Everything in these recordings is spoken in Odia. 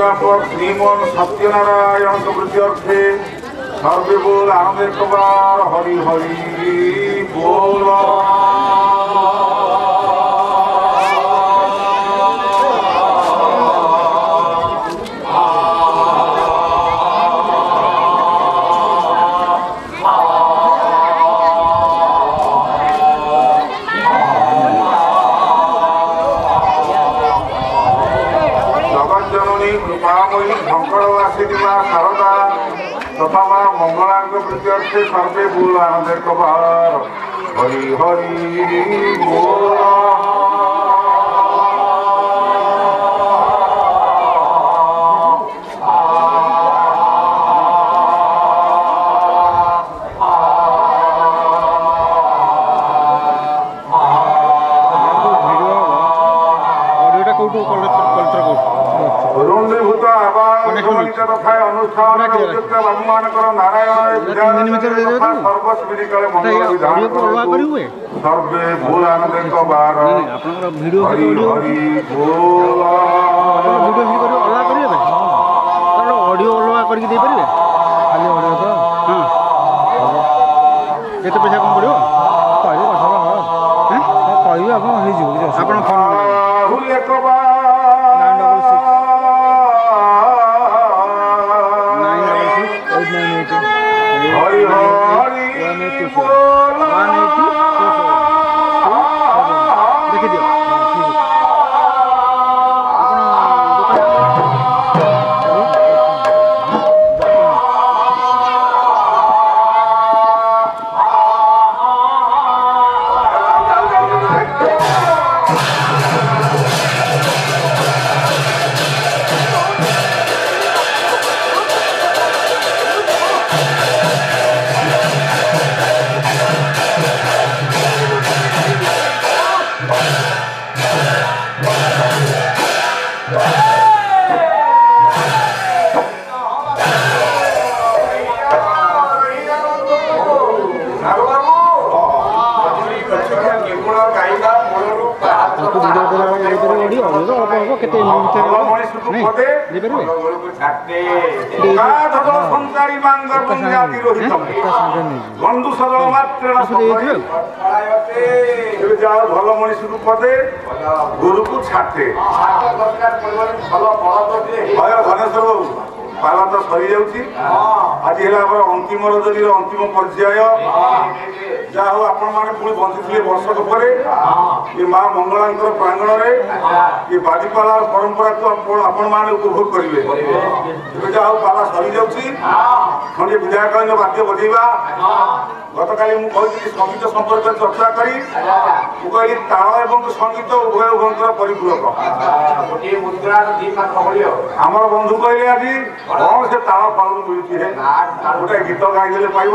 निर्मापक श्रीमन सत्यनारायण प्रत्यर्थे सर्वे बोल आनंद कबार हरि हरि बोल। शारदा तथा माँ मंगला प्रत्यर्थे सर्वे बोल आनंद कबार हरि हरि बोल। तथा अनुष्ठान नारायण सर्वे भूल आनंद कबार हरि हरि बोल। ऑडियो अलग करके दे पारे खाली ऑडियो तो हां केते पैसा कम पड़ियो कहबो कथा हां कहबो आपण होई जिवो आपण फोन भूल कबार हरि हरि बोल। देखि दियो बंधु सरल मात्र भल मनीष को पदे गुरु को छाटे घनेश्वर बाबू पाला तो सरी जाऊँगी आज है अंतिम रजनी अंतिम पर्याय जहाँ हूँ आपण मैंने पुणी बंची वर्षक पर ये माँ मंगला प्रांगण में ये बादीपाला परंपरा को आपण मैंने उपभोग करेंगे। जहाँ हूँ पाला सरी जाऊँगी खंडे विधायकालीन वाद्य बजेवा गत काली मुझे संगीत संपर्क चर्चा करी मुझे ताल एवं संगीत उभय उभयर परिपूरक आमर बंधु कहले आज कौन से ताल फाल मिलती है गोटे गीत गाईदे पाइब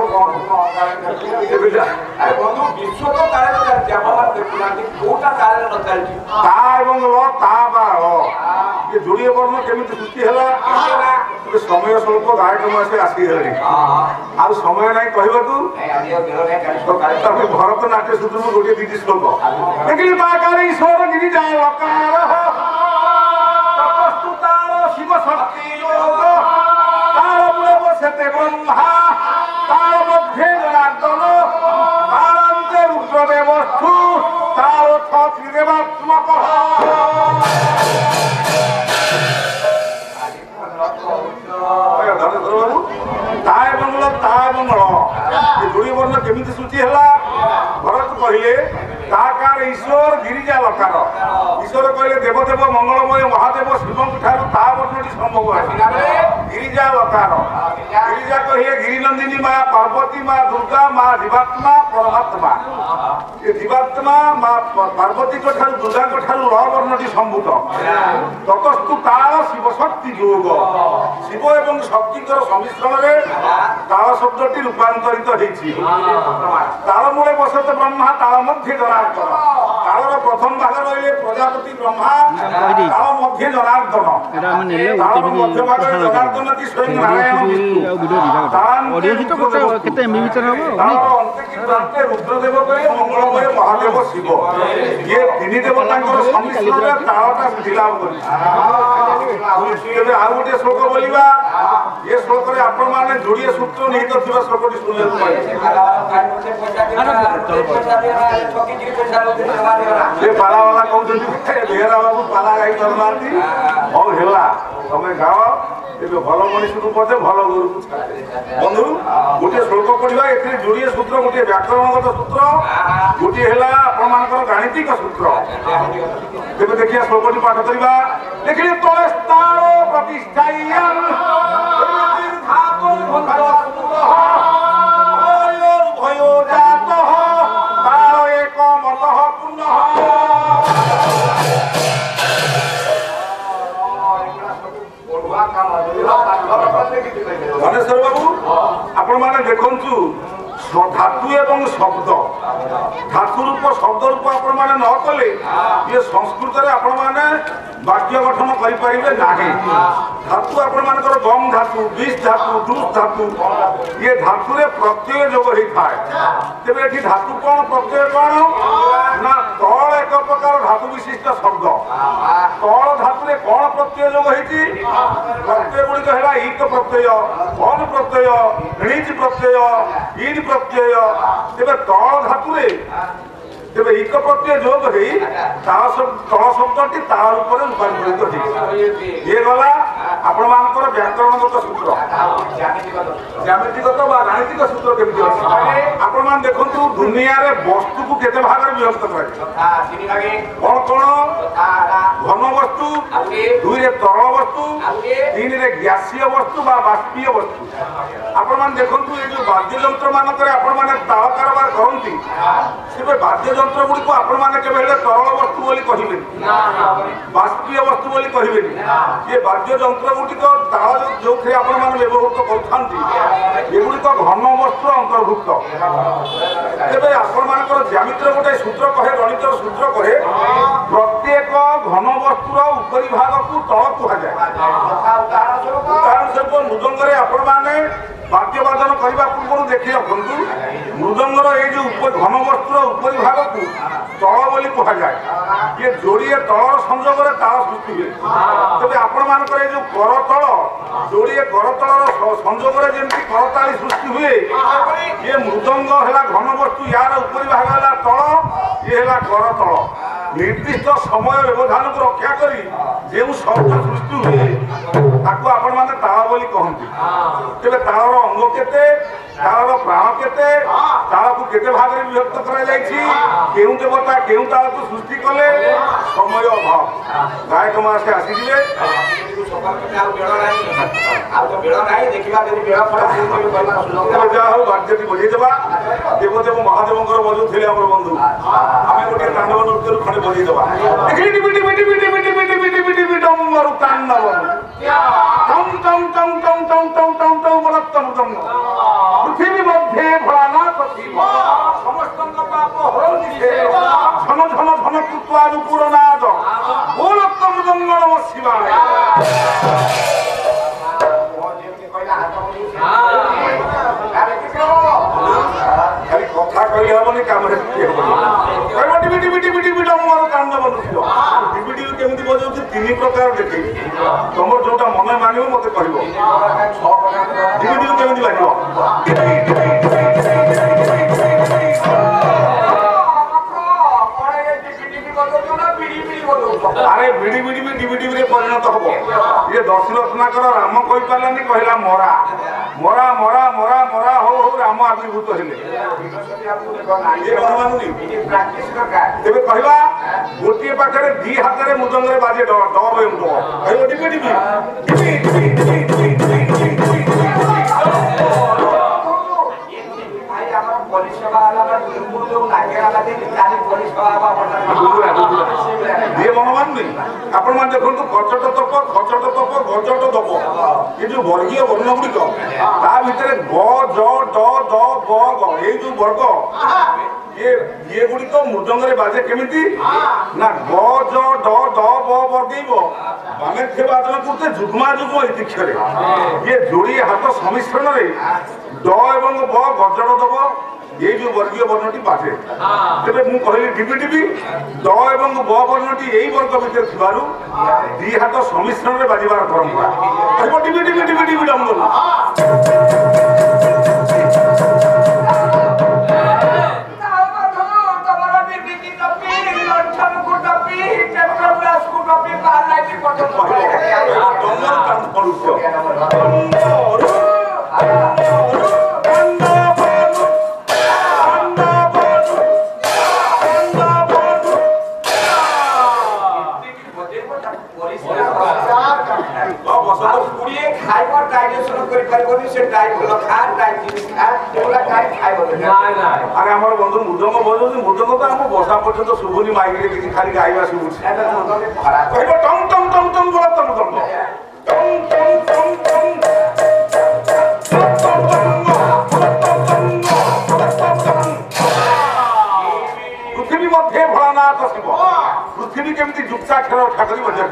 ये जोड़िए वर्ण केमी सृष्टि है समय स्वल्प गायक मासे आसीगले आ समय ना कहू भरतनाट्य सूत्र गोटे दीदी श्लोक देखिए ईश्वर गिरी जाए शिव शक्ति योग तार मूले बसते ब्रह्मा तार मध्य जनार्दन तारांते रुद्रदेवस्थु तार त्रिदेवात्मक ताय मंगल ताय मंगल ये जोड़ी वर्ण केमी सूची है भरत कहले ताकार ईश्वर गिरिजा लकार ईश्वर कहले देवदेव मंगलमय महादेव शिव ठार ता वर्णटी संभव गिरिजा लकार गिरिजा कहे गिरिनंदिनी माँ पार्वती माँ दुर्गा माँ जीवात्मा परमात्मा ये जीवात्मा माँ पार्वती ठार दुर्गा ठार ल वर्णटी संभूत ततस्तु ताल शिव शक्ति योग शिव एवं शक्ति सम्मिश्रण में ताल शब्दटी रूपांतरित होती ताल मूले बसते ब्रह्मा ताल मध्य जनार्दन ताल ତାଳର ପ୍ରଥମ ଭାଗ ରହିଲେ ପ୍ରଜାପତି ବ୍ରହ୍ମା, ତାଳ ମଧ୍ୟ ଜନାର୍ଦ୍ଦନ, ତାଳର ମଧ୍ୟ ଭାଗରେ ଜନାର୍ଦ୍ଦନ କି ସ୍ୱୟଂ ନାରାୟଣ ବିଷ୍ଣୁ, ତାଳର ଅନ୍ତେ କି ପ୍ରାନ୍ତେ ରୁଦ୍ରଦେବ କହେ, ମଙ୍ଗଳମୟ ମହାଦେବ ଶିବ। ଇଏ ତିନି ଦେବତାଙ୍କର ସମ୍ମିଶ୍ରଣରେ ତାଳଟା ସିଦ୍ଧିଲାଭ କରିଛି। ତେବେ ଆଉ ଗୋଟିଏ ଶ୍ଲୋକ ବୋଲିବା। ଏ ଶ୍ଲୋକରେ ଆପଣମାନେ ଯୋଡ଼ିଏ ସୂତ୍ର ନିହିତ ଥିବା ଶ୍ଲୋକଟି ଶୁଣିବାକୁ ପାଇବେ। ସେ ପାଲାବାଲା କହୁଛନ୍ତି ବେହେରା ବାବୁ ପାଲା ଗାଇ ପାରୁନାହାନ୍ତି। ହଉ ହେଲା, ତମେ ଗାଅ। ଏବେ ଭଲ ମଣିଷକୁ ପଛେ ଭଲ ଗୁରୁକୁ ଛାଡ଼େ। ବନ୍ଧୁ ଗୋଟିଏ ଶ୍ଲୋକ ପଢିବା। ଏଥିରେ ଯୋଡ଼ିଏ ସୂତ୍ର, ଗୋଟିଏ ବ୍ୟାକରଣଗତ ସୂତ୍ର, ଗୋଟିଏ ହେଲା ଆପଣମାନଙ୍କର ଗାଣିତିକ ସୂତ୍ର। ତେବେ ଦେଖିବା ଶ୍ଲୋକଟି ପାଠ କରିବା। ଦେଖିଲେ ତଳେ ସ୍ଥାନ ପ୍ରତିଷ୍ଠା ধনেশ্বর বাবু আপনার দেখুন ধাতু এবং শব্দ, ধাতু রূপ শব্দ রূপ আপনার ন কলে ইয়ে সংস্কৃতরে আপনার বাক্য গঠন করে না। ধাতু আপনার গম ধাতু, বিষ ধাতু, দুষ ধাতু, ইয়ে ধাতুরে প্রত্যয় যোগ হয়ে থাকে। তেমনি এটি ধাতু কোণ প্রত্যয় কোণ না তল এক প্রকার ধাতু বিশিষ্ট শব্দ। তল ধাতুরে কোণ প্রত্যয় যোগ হয়েছি। প্রত্যয় গুড়িক হল ইক প্রত্যয়, অন প্রত্যয়, ঋচ প্রত্যয়, ইন প্রত্যয়। তেমনি তল ধাতুরে তেমনি ইক প্রত্যয় যোগ হয়ে তল শব্দটি তার উপরে রূপান্তরিত হয়েছে। ইয়ে গলা আপনার ব্যাকরণগত সূত্র। জ্যামিতিগত বা গাণিতিক সূত্র কেমতি আছে আপনার দেখুন। দুনিয়ার বস্তুকে কেতে ভাগরে বিভক্ত করা কোণ কোণ? ঘন বস্তু, দুইরে তরল বস্তু, তিনরে গ্যাসীয় বস্তু বা বাষ্পীয় বস্তু। আপনার দেখুন এই যে বাদ্যযন্ত্র মানকরে আপনার তাল কারবার করতে, সেবে বাদ্যযন্ত্র গুড়িক আপনার কেবে তরল বস্তু বলে কহবেনি, বাষ্পীয় বস্তু বলে কহবেনি। যে বাদ্যযন্ত্র গুড়িক তাল যে আপনার ব্যবহৃত করছেন এগুড়িক ঘন বস্তুর অন্তর্ভুক্ত। তেবে আপনার জ্যামিতির গোটে সূত্র কহে, গণিতর সূত্র কহে প্রত্যেক ঘন বস্তুর উপরি ভাগকু তল কুহযায়। উদাহরণ স্বরূপ মৃদঙ্গরে আপনার বাদ্যবাদন করা পূর্ব দেখি রাখন্তু, মৃদঙ্গর এই যে ঘন বস্তুর উপরি ভাগকু তল বলি কুহযায়। ইয়ে যোড়িয়ে তলর সংযোগরে তাল সৃষ্টি হুয়ে। তবে আপনার এই যে করতল, যোড়িয়ে করতলর সংযোগরে যেমন করতালি সৃষ্টি হুয়ে, ইয়ে মৃদঙ্গ হলা ঘন বস্তু, ইয়ার উপরি ভাগ হলা তল, ইয়ে হলা করতল। নির্দিষ্ট সময় ব্যবধানকে রক্ষা করি যে শব্দ সৃষ্টি হুয়ে তাকে আপনার তাল বলি কহନ୍ତି। তেবে তালর অঙ্গ কেতে, তালর প্রাণ কেতে, তালকু কেতে ভাগরে বিভক্ত করা যাইছি, কেউ দেবতা কেউ তালকু সৃষ্টি কলে, সময় অভাব। গায়ক মাসে আসিলে যা হোক বাদ্যটি বজাই দেবা। দেবদেব মহাদেবঙ্কর বজাউলে আমার বন্ধু, আমি গোটে তাণ্ডব নৃত্যর খড়ে বজাই দেবা। পৃথিবী মধ্যে ভোলানাথ শিব, সমস্ত পাপ হরন্তি সে, ঝন ঝন ঝন কৃত্বাদু পুরনাদ, গোলক্ষ মৃদঙ্গ নমঃ শিবায়। খালি কথা কইলে হবনি, কামরে হবনি। ডিবিডি কেমতি বজাউছি তিন প্রকার দেখি, তোমার যোটা মনে মানিব মতে কহিব। ডিবিডি কেমতি বাজিব? আরে বিড়ি বিড়ি ডিবিডি পরিণত হব। ইয়ে দশরত্নাকর রাম কই পারলানি, কহিলা মরা মরা মরা মরা মরা হো হো রাম আবির্ভূত হেলে। তেবে কহিবা গোটিয়ে পাখে দি হাতের মৃদঙ্গরে বাজে ডব এবং ডব, কহিব ডিবি ডিবি দিয়ে মনমান নেই। আপনার দেখুন কচট তপ, খচট তপ, গচট তপ, এই যে বর্গীয় বর্ণ গুড়িক তা ভিতরে গ জ ড দ ব গ এই যে বর্গ, ये गुड़िक मृदंगे बाजे केमिति ना ग ज ड द ब बगेब बामे थे वादन करते जुग्मा जुग्म इतिक्षरे ये जोड़ी हाथ समिश्रण रे ड एवं ब गजड़ दब ये जो वर्गीय वर्णटी बाटे तेरे मु कहली डिबी डिबी ड एवं ब वर्णटी यही वर्ग भितर थिबारु दी हाथ समिश्रण रे बाजिबार परंपरा कहबो डिबी डिबी डिबी डिबी डम अरे हमारे बंधु मृदंग बजाउँ मृदंग तो आम बसा पर्यंत शुभुनी माइक किसी खाली गाइबा शुभुची कहब टम टम टम टम बोला टम टम पृथ्वी मध्य भोलानाथ शिव पृथ्वी केमती जुक्ताक्षर ठाकुरी बजा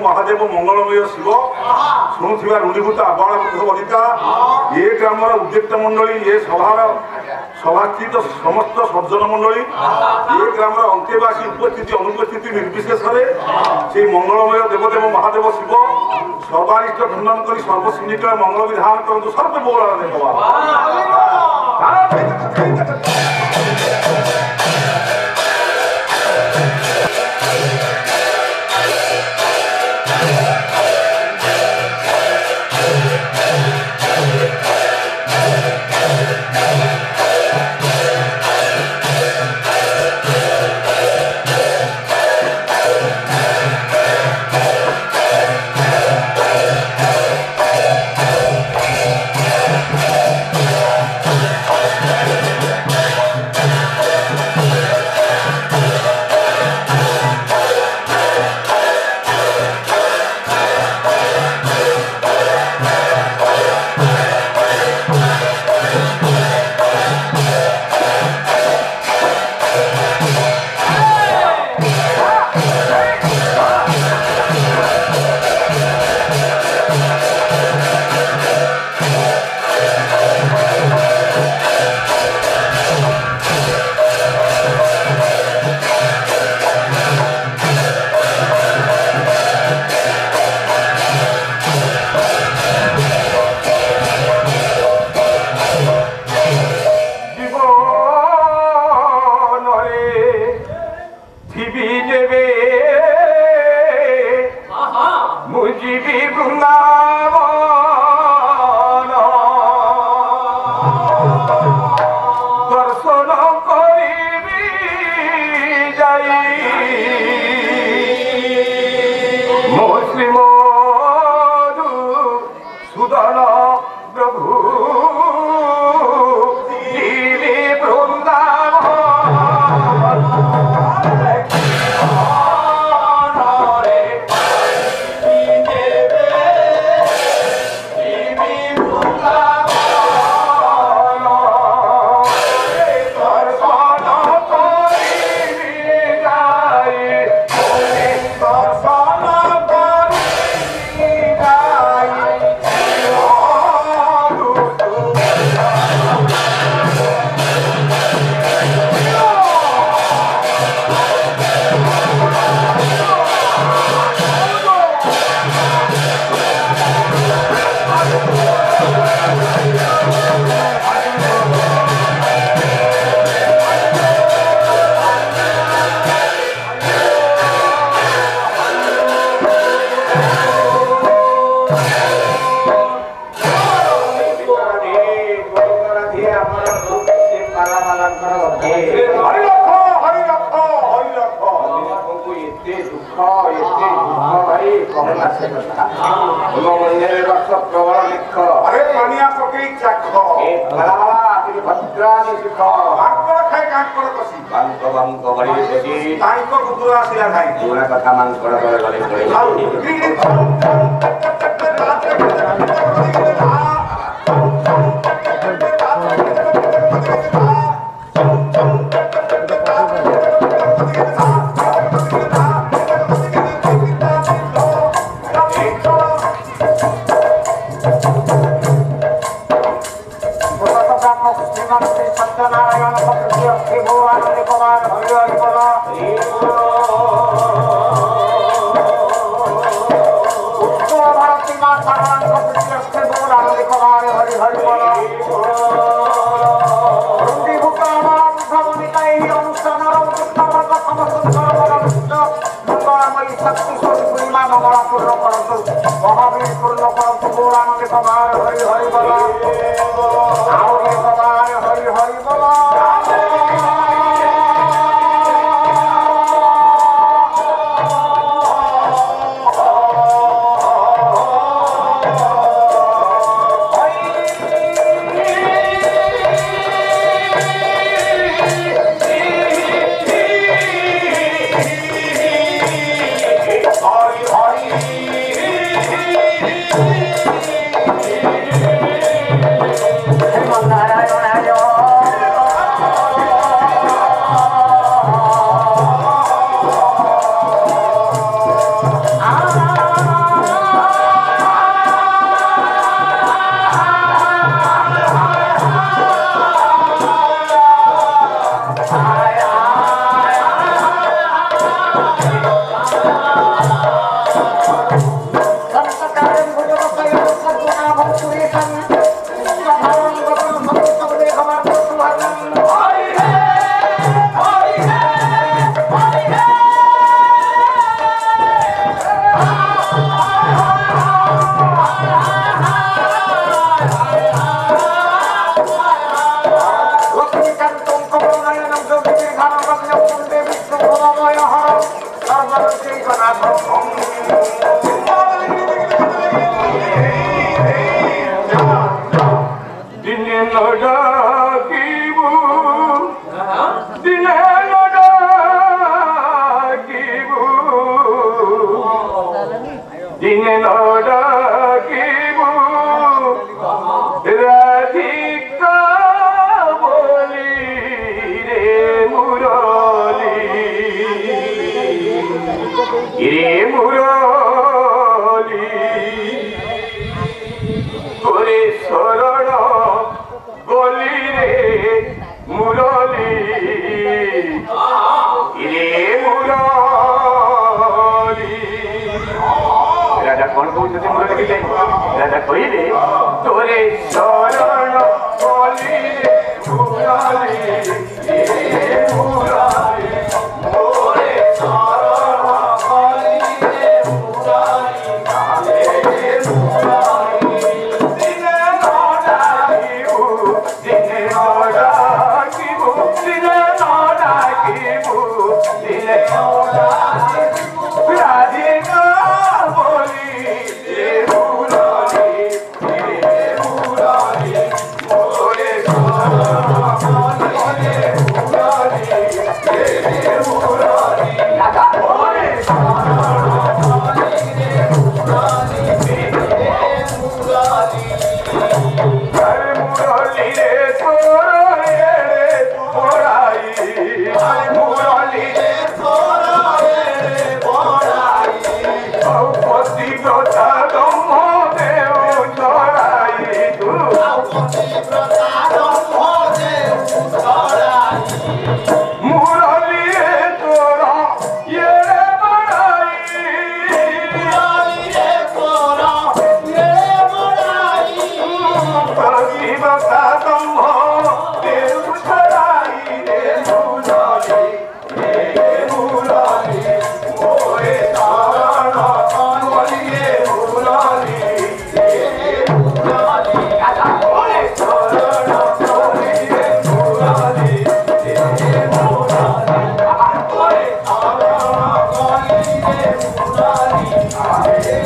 महादेव मंगलमय शिव शुणुवा रूढ़ीभूत आबाल वनिता ये ग्रामर उद्यक्त मंडली ये सभास्थित समस्त सज्जन मंडली ये ग्रामर अंत्यवासी उपस्थिति अनुपस्थिति निर्विशेष से मंगलमय देवदेव महादेव शिव सर्वारिष्ट खंडन कर सर्वश्रेणीक मंगल विधान करतु सर्वे बोल कहना से କଥା ମୋ ମନ୍ଦିରରେ ରସ ପ୍ରବଳ ଲିଖ अरे पानिया पकई चाख ଏ ଫଳାଫଳା ଟିକେ ଭଦ୍ରାମି ସୁଖ କାଙ୍କଡ଼ ଖାଇ କାଙ୍କଡ଼ କଷି ବାଙ୍କ ବାଙ୍କ ବଢ଼ିରେ ବସି ତାଙ୍କ କୁକୁର ଆସିଲା ଖାଇ ପୁରୁଣା କଥା ମାଙ୍କଡ଼ ତଳେ ଗଳି ଆଉ सत्यनारायण श्री भगवान कुमार हरि हरि बोला भारती माता श्री भगवान कुमार हरि हरि बोला मंगला पूर्ण करतु महावीर पूर्ण करतु गौरांग कुमार हरि हरि बोला कुमार हरि हरि बोला Hare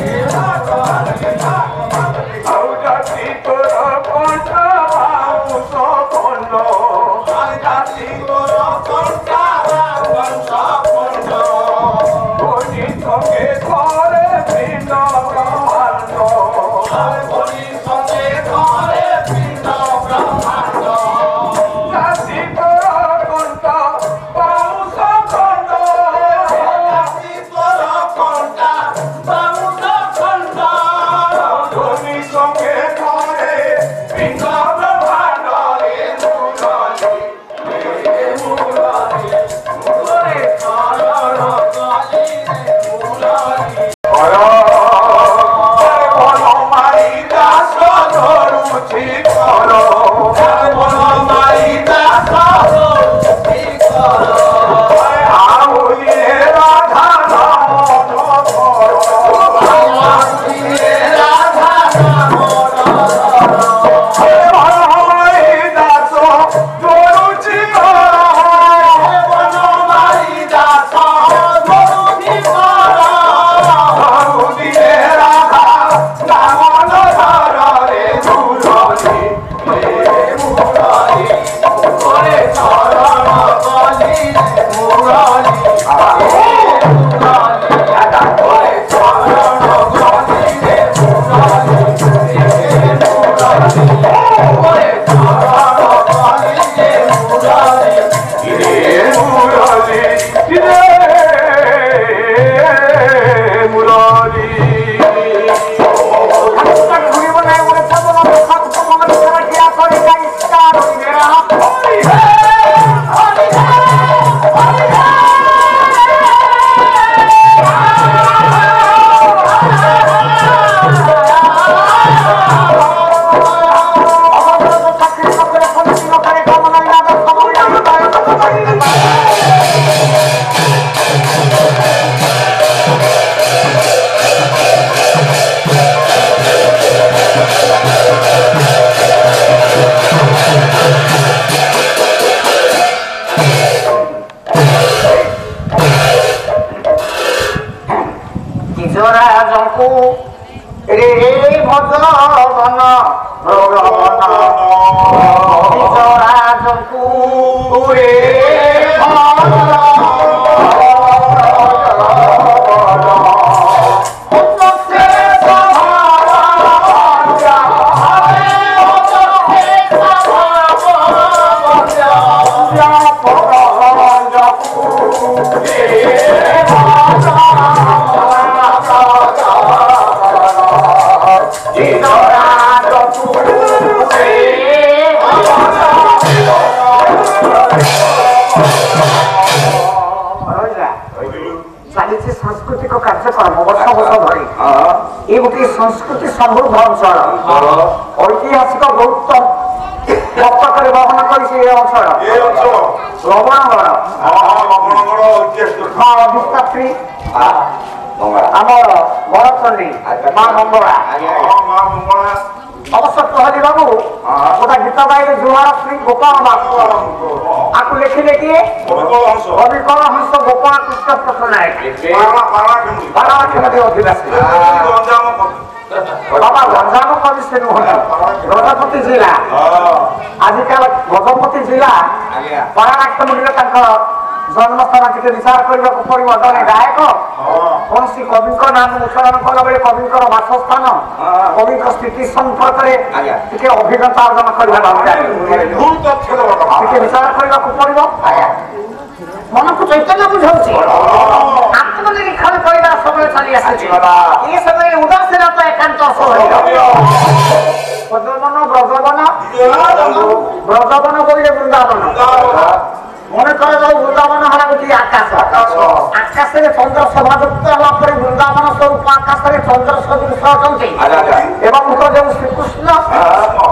ରାଜଙ୍କୁ ରେ ଭଜନ ନିଜ ରାଜଙ୍କୁ ରେ ଚାଲିଛି ସାଂସ୍କୃତିକ କାର୍ଯ୍ୟକ୍ରମ ବର୍ଷ ବର୍ଷ ଧରି ଏ ଗୋଟିଏ ସଂସ୍କୃତି ସମୃଦ୍ଧ ଅଞ୍ଚଳ ଐତିହାସିକ ଗୁରୁତ୍ୱ ମସ୍ତକରେ ବହନ କରିଛି ଏ ଅଞ୍ଚଳ ଲବଣଗଡ଼ ଅଧିଷ୍ଠାତ୍ରୀ ଆମର ବରଚଣ୍ଡୀ ମା ମଙ୍ଗଳା ଅବଶ୍ୟ ପ୍ରହରୀ ବାବୁ ଗୋଟା ଗୀତ ଗାଇଲେ ଜୁହାର ଶ୍ରୀ ଗୋପାଳ ବାବୁ ଆକୁ ଲେଖିଲେ କିଏ କବିକଳ ହଂସ ଗୋପାଳ କୃଷ୍ଣ ପଟ୍ଟନାୟକ ଅଧିବାସୀ ବାବା ଗଞ୍ଜାମ କବି ସେ ନୁହନ୍ତି ଗଜପତି ଜିଲ୍ଲା ଆଜିକାଲି ଗଜପତି ଜିଲ୍ଲା ପାରାଣାଖେମୁଣ୍ଡିରେ ତାଙ୍କ ଜନ୍ମସ୍ଥାନ ଟିକେ ବିଚାର କରିବାକୁ ପଡିବ ଜଣେ ଗାୟକ କୌଣସି କବିଙ୍କ ନାମ ଉଚ୍ଚାରଣ କଲା ବେଳେ କବିଙ୍କର ବାସସ୍ଥାନ କବିଙ୍କ ସ୍ଥିତି ସମ୍ପର୍କରେ ଟିକେ ଅଭିଜ୍ଞତା ଅର୍ଜନ କରିବା ଦରକାର ଟିକେ ବିଚାର କରିବାକୁ ପଡିବ ମନକୁ ଚୈତନ୍ୟ ବୁଝାଉଛି ଆତ୍ମନିରୀକ୍ଷଣ କରିବା ସମୟ ଚାଲି ଆସିଛି ଏ ସମୟରେ ଉଦାସୀନତା ଏକାନ୍ତ ବ୍ରଜବନ ବ୍ରଜବନ କହିଲେ ବୃନ୍ଦାବନ মনে করে যাও বৃন্দাবন হল গোটিয়ে আকাশ আকাশের চন্দ্র শোভাযুক্ত হওয়া পরে বৃন্দাবন স্বরূপ আকাশের চন্দ্র সদৃশ অটন্তি এবং যে শ্রীকৃষ্ণ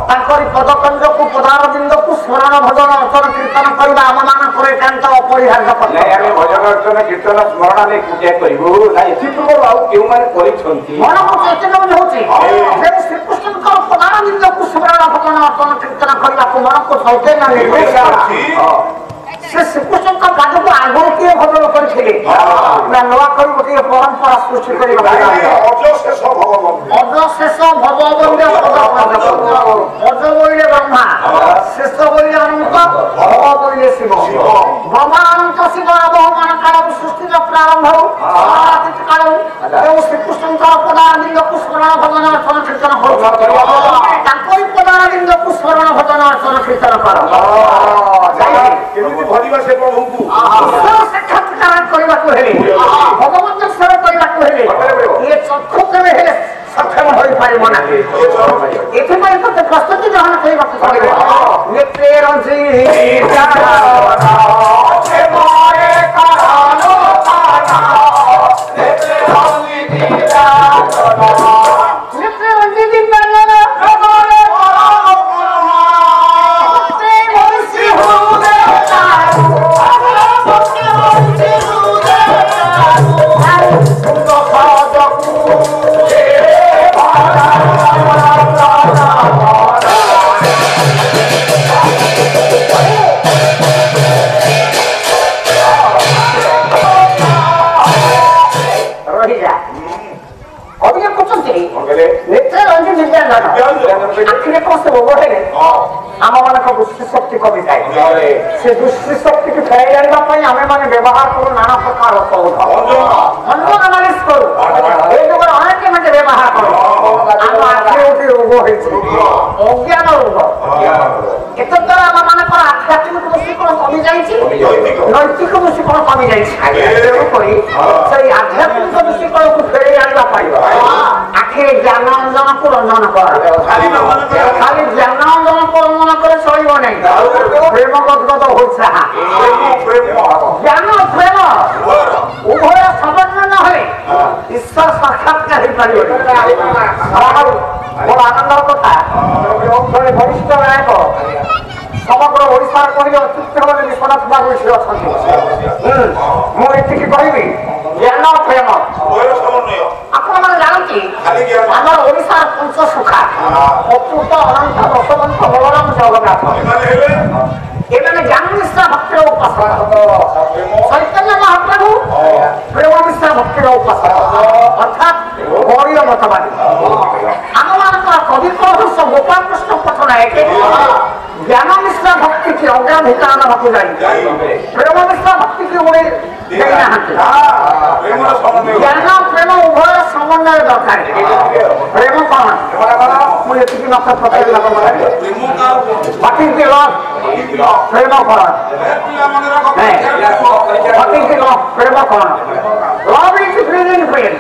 তাঁকরি পদকঞ্জকু পদারবিন্দকু স্মরণ ভজন অর্চন কীর্তন করা আমমানଙ୍କର একান্ত অপরিহার্য কথা আমি ভজন অর্চন কীর্তন স্মরণ আমি পূজা করিবু না এটি পূর্ব আর কেউ মানে করিছন্তি মনକୁ চৈতন্য বুঝাଉଛି যে শ্রীকৃষ্ণଙ୍କର পদারবিন্দকু স্মরণ ভজন অর্চন কীর্তন କରିବାକୁ মনକୁ চৈতন্য ନିର୍ଦ୍ଦେଶ से श्रीकृष्ण पादक आगे किए भजन करते नवा कर गोटे परंपरा सृष्टि अजशेष भगवंत अज बोले ब्रह्मा शेष बोले अनंत भव बोले शिव ब्रह्मा अनंत शिव अवहमान काल सृष्टि प्रारंभ काल श्रीकृष्ण पदारविंद स्मरण भजन अर्चन कीर्तन पदारविंद स्मरण भजन अर्चन कीर्तन कर साक्षात्कार करने भगवंत सेवा करने ये चक्षु केवे सक्षम हो पारिब ना एथिपाई तो प्रस्तुति ग्रहण करने पड़े नेत्रे रंजीता आम मान दृष्टि शक्ति कमी जाए से दृष्टि शक्ति की फेर आने आम मैंने व्यवहार करूँ नाना प्रकार औषध मालिश करूँ ये अनेक मैंने व्यवहार करूँ आम आखिर गोटे रोग अज्ञान रोग एत द्वारा आम मान आध्यात्मिक दृष्टिकोण कमी जाए नैतिक दृष्टिकोण कमी जाए आध्यात्मिक दृष्टिकोण को फेर आने आखिर ज्ञान अंजन को रंजन कर खाली ज्ञान अंजन को रंजन करे चलो नहीं प्रेम गदगद हो ज्ञान प्रेम उभय समन्वय न हो ईश्वर साक्षात्कार बड़ आनंदर कथा जड़े वरिष्ठ नायक समग्र ओडिशार कहले अत्युत्त भाव विश्वनाथ बाबू से अच्छा मुझे कहबी ज्ञान प्रेम आपण मैंने जानती आम ओडिशार पंचसुखा अच्युत अनंत दशवंत बलराम जगन्नाथ ଏମାନେ ଜ୍ଞାନ ମିଶ୍ର ଭକ୍ତିର ଉପାସକ ଚୈତନ୍ୟ ମହାପ୍ରଭୁ ପ୍ରେମ ମିଶ୍ର ଭକ୍ତିର ଉପାସକ ଅର୍ଥାତ୍ ଗୌରୀୟ ମତବାଦୀ ଆମମାନଙ୍କର କବି ପ୍ରଭୁଷ ଗୋପାଳକୃଷ୍ଣ ପଟ୍ଟନାୟକ ଜ୍ଞାନ ମିଶ୍ର ଭକ୍ତି କି ଅଗ୍ରାଧିକାର ନେବାକୁ ଯାଇ ପ୍ରେମ ମିଶ୍ର ଭକ୍ତି କି ଉଡ଼େଇ ଦେଇନାହାନ୍ତି ଜ୍ଞାନ ପ୍ରେମ ଉଭୟ ସମନ୍ୱୟ ଦରକାର ପ୍ରେମ କଣ ମୁଁ ଏତିକି ନଥା ପଚାରିଲା ପ୍ରେମ କଣ ପ୍ରେମ କଣ Love is feeling pain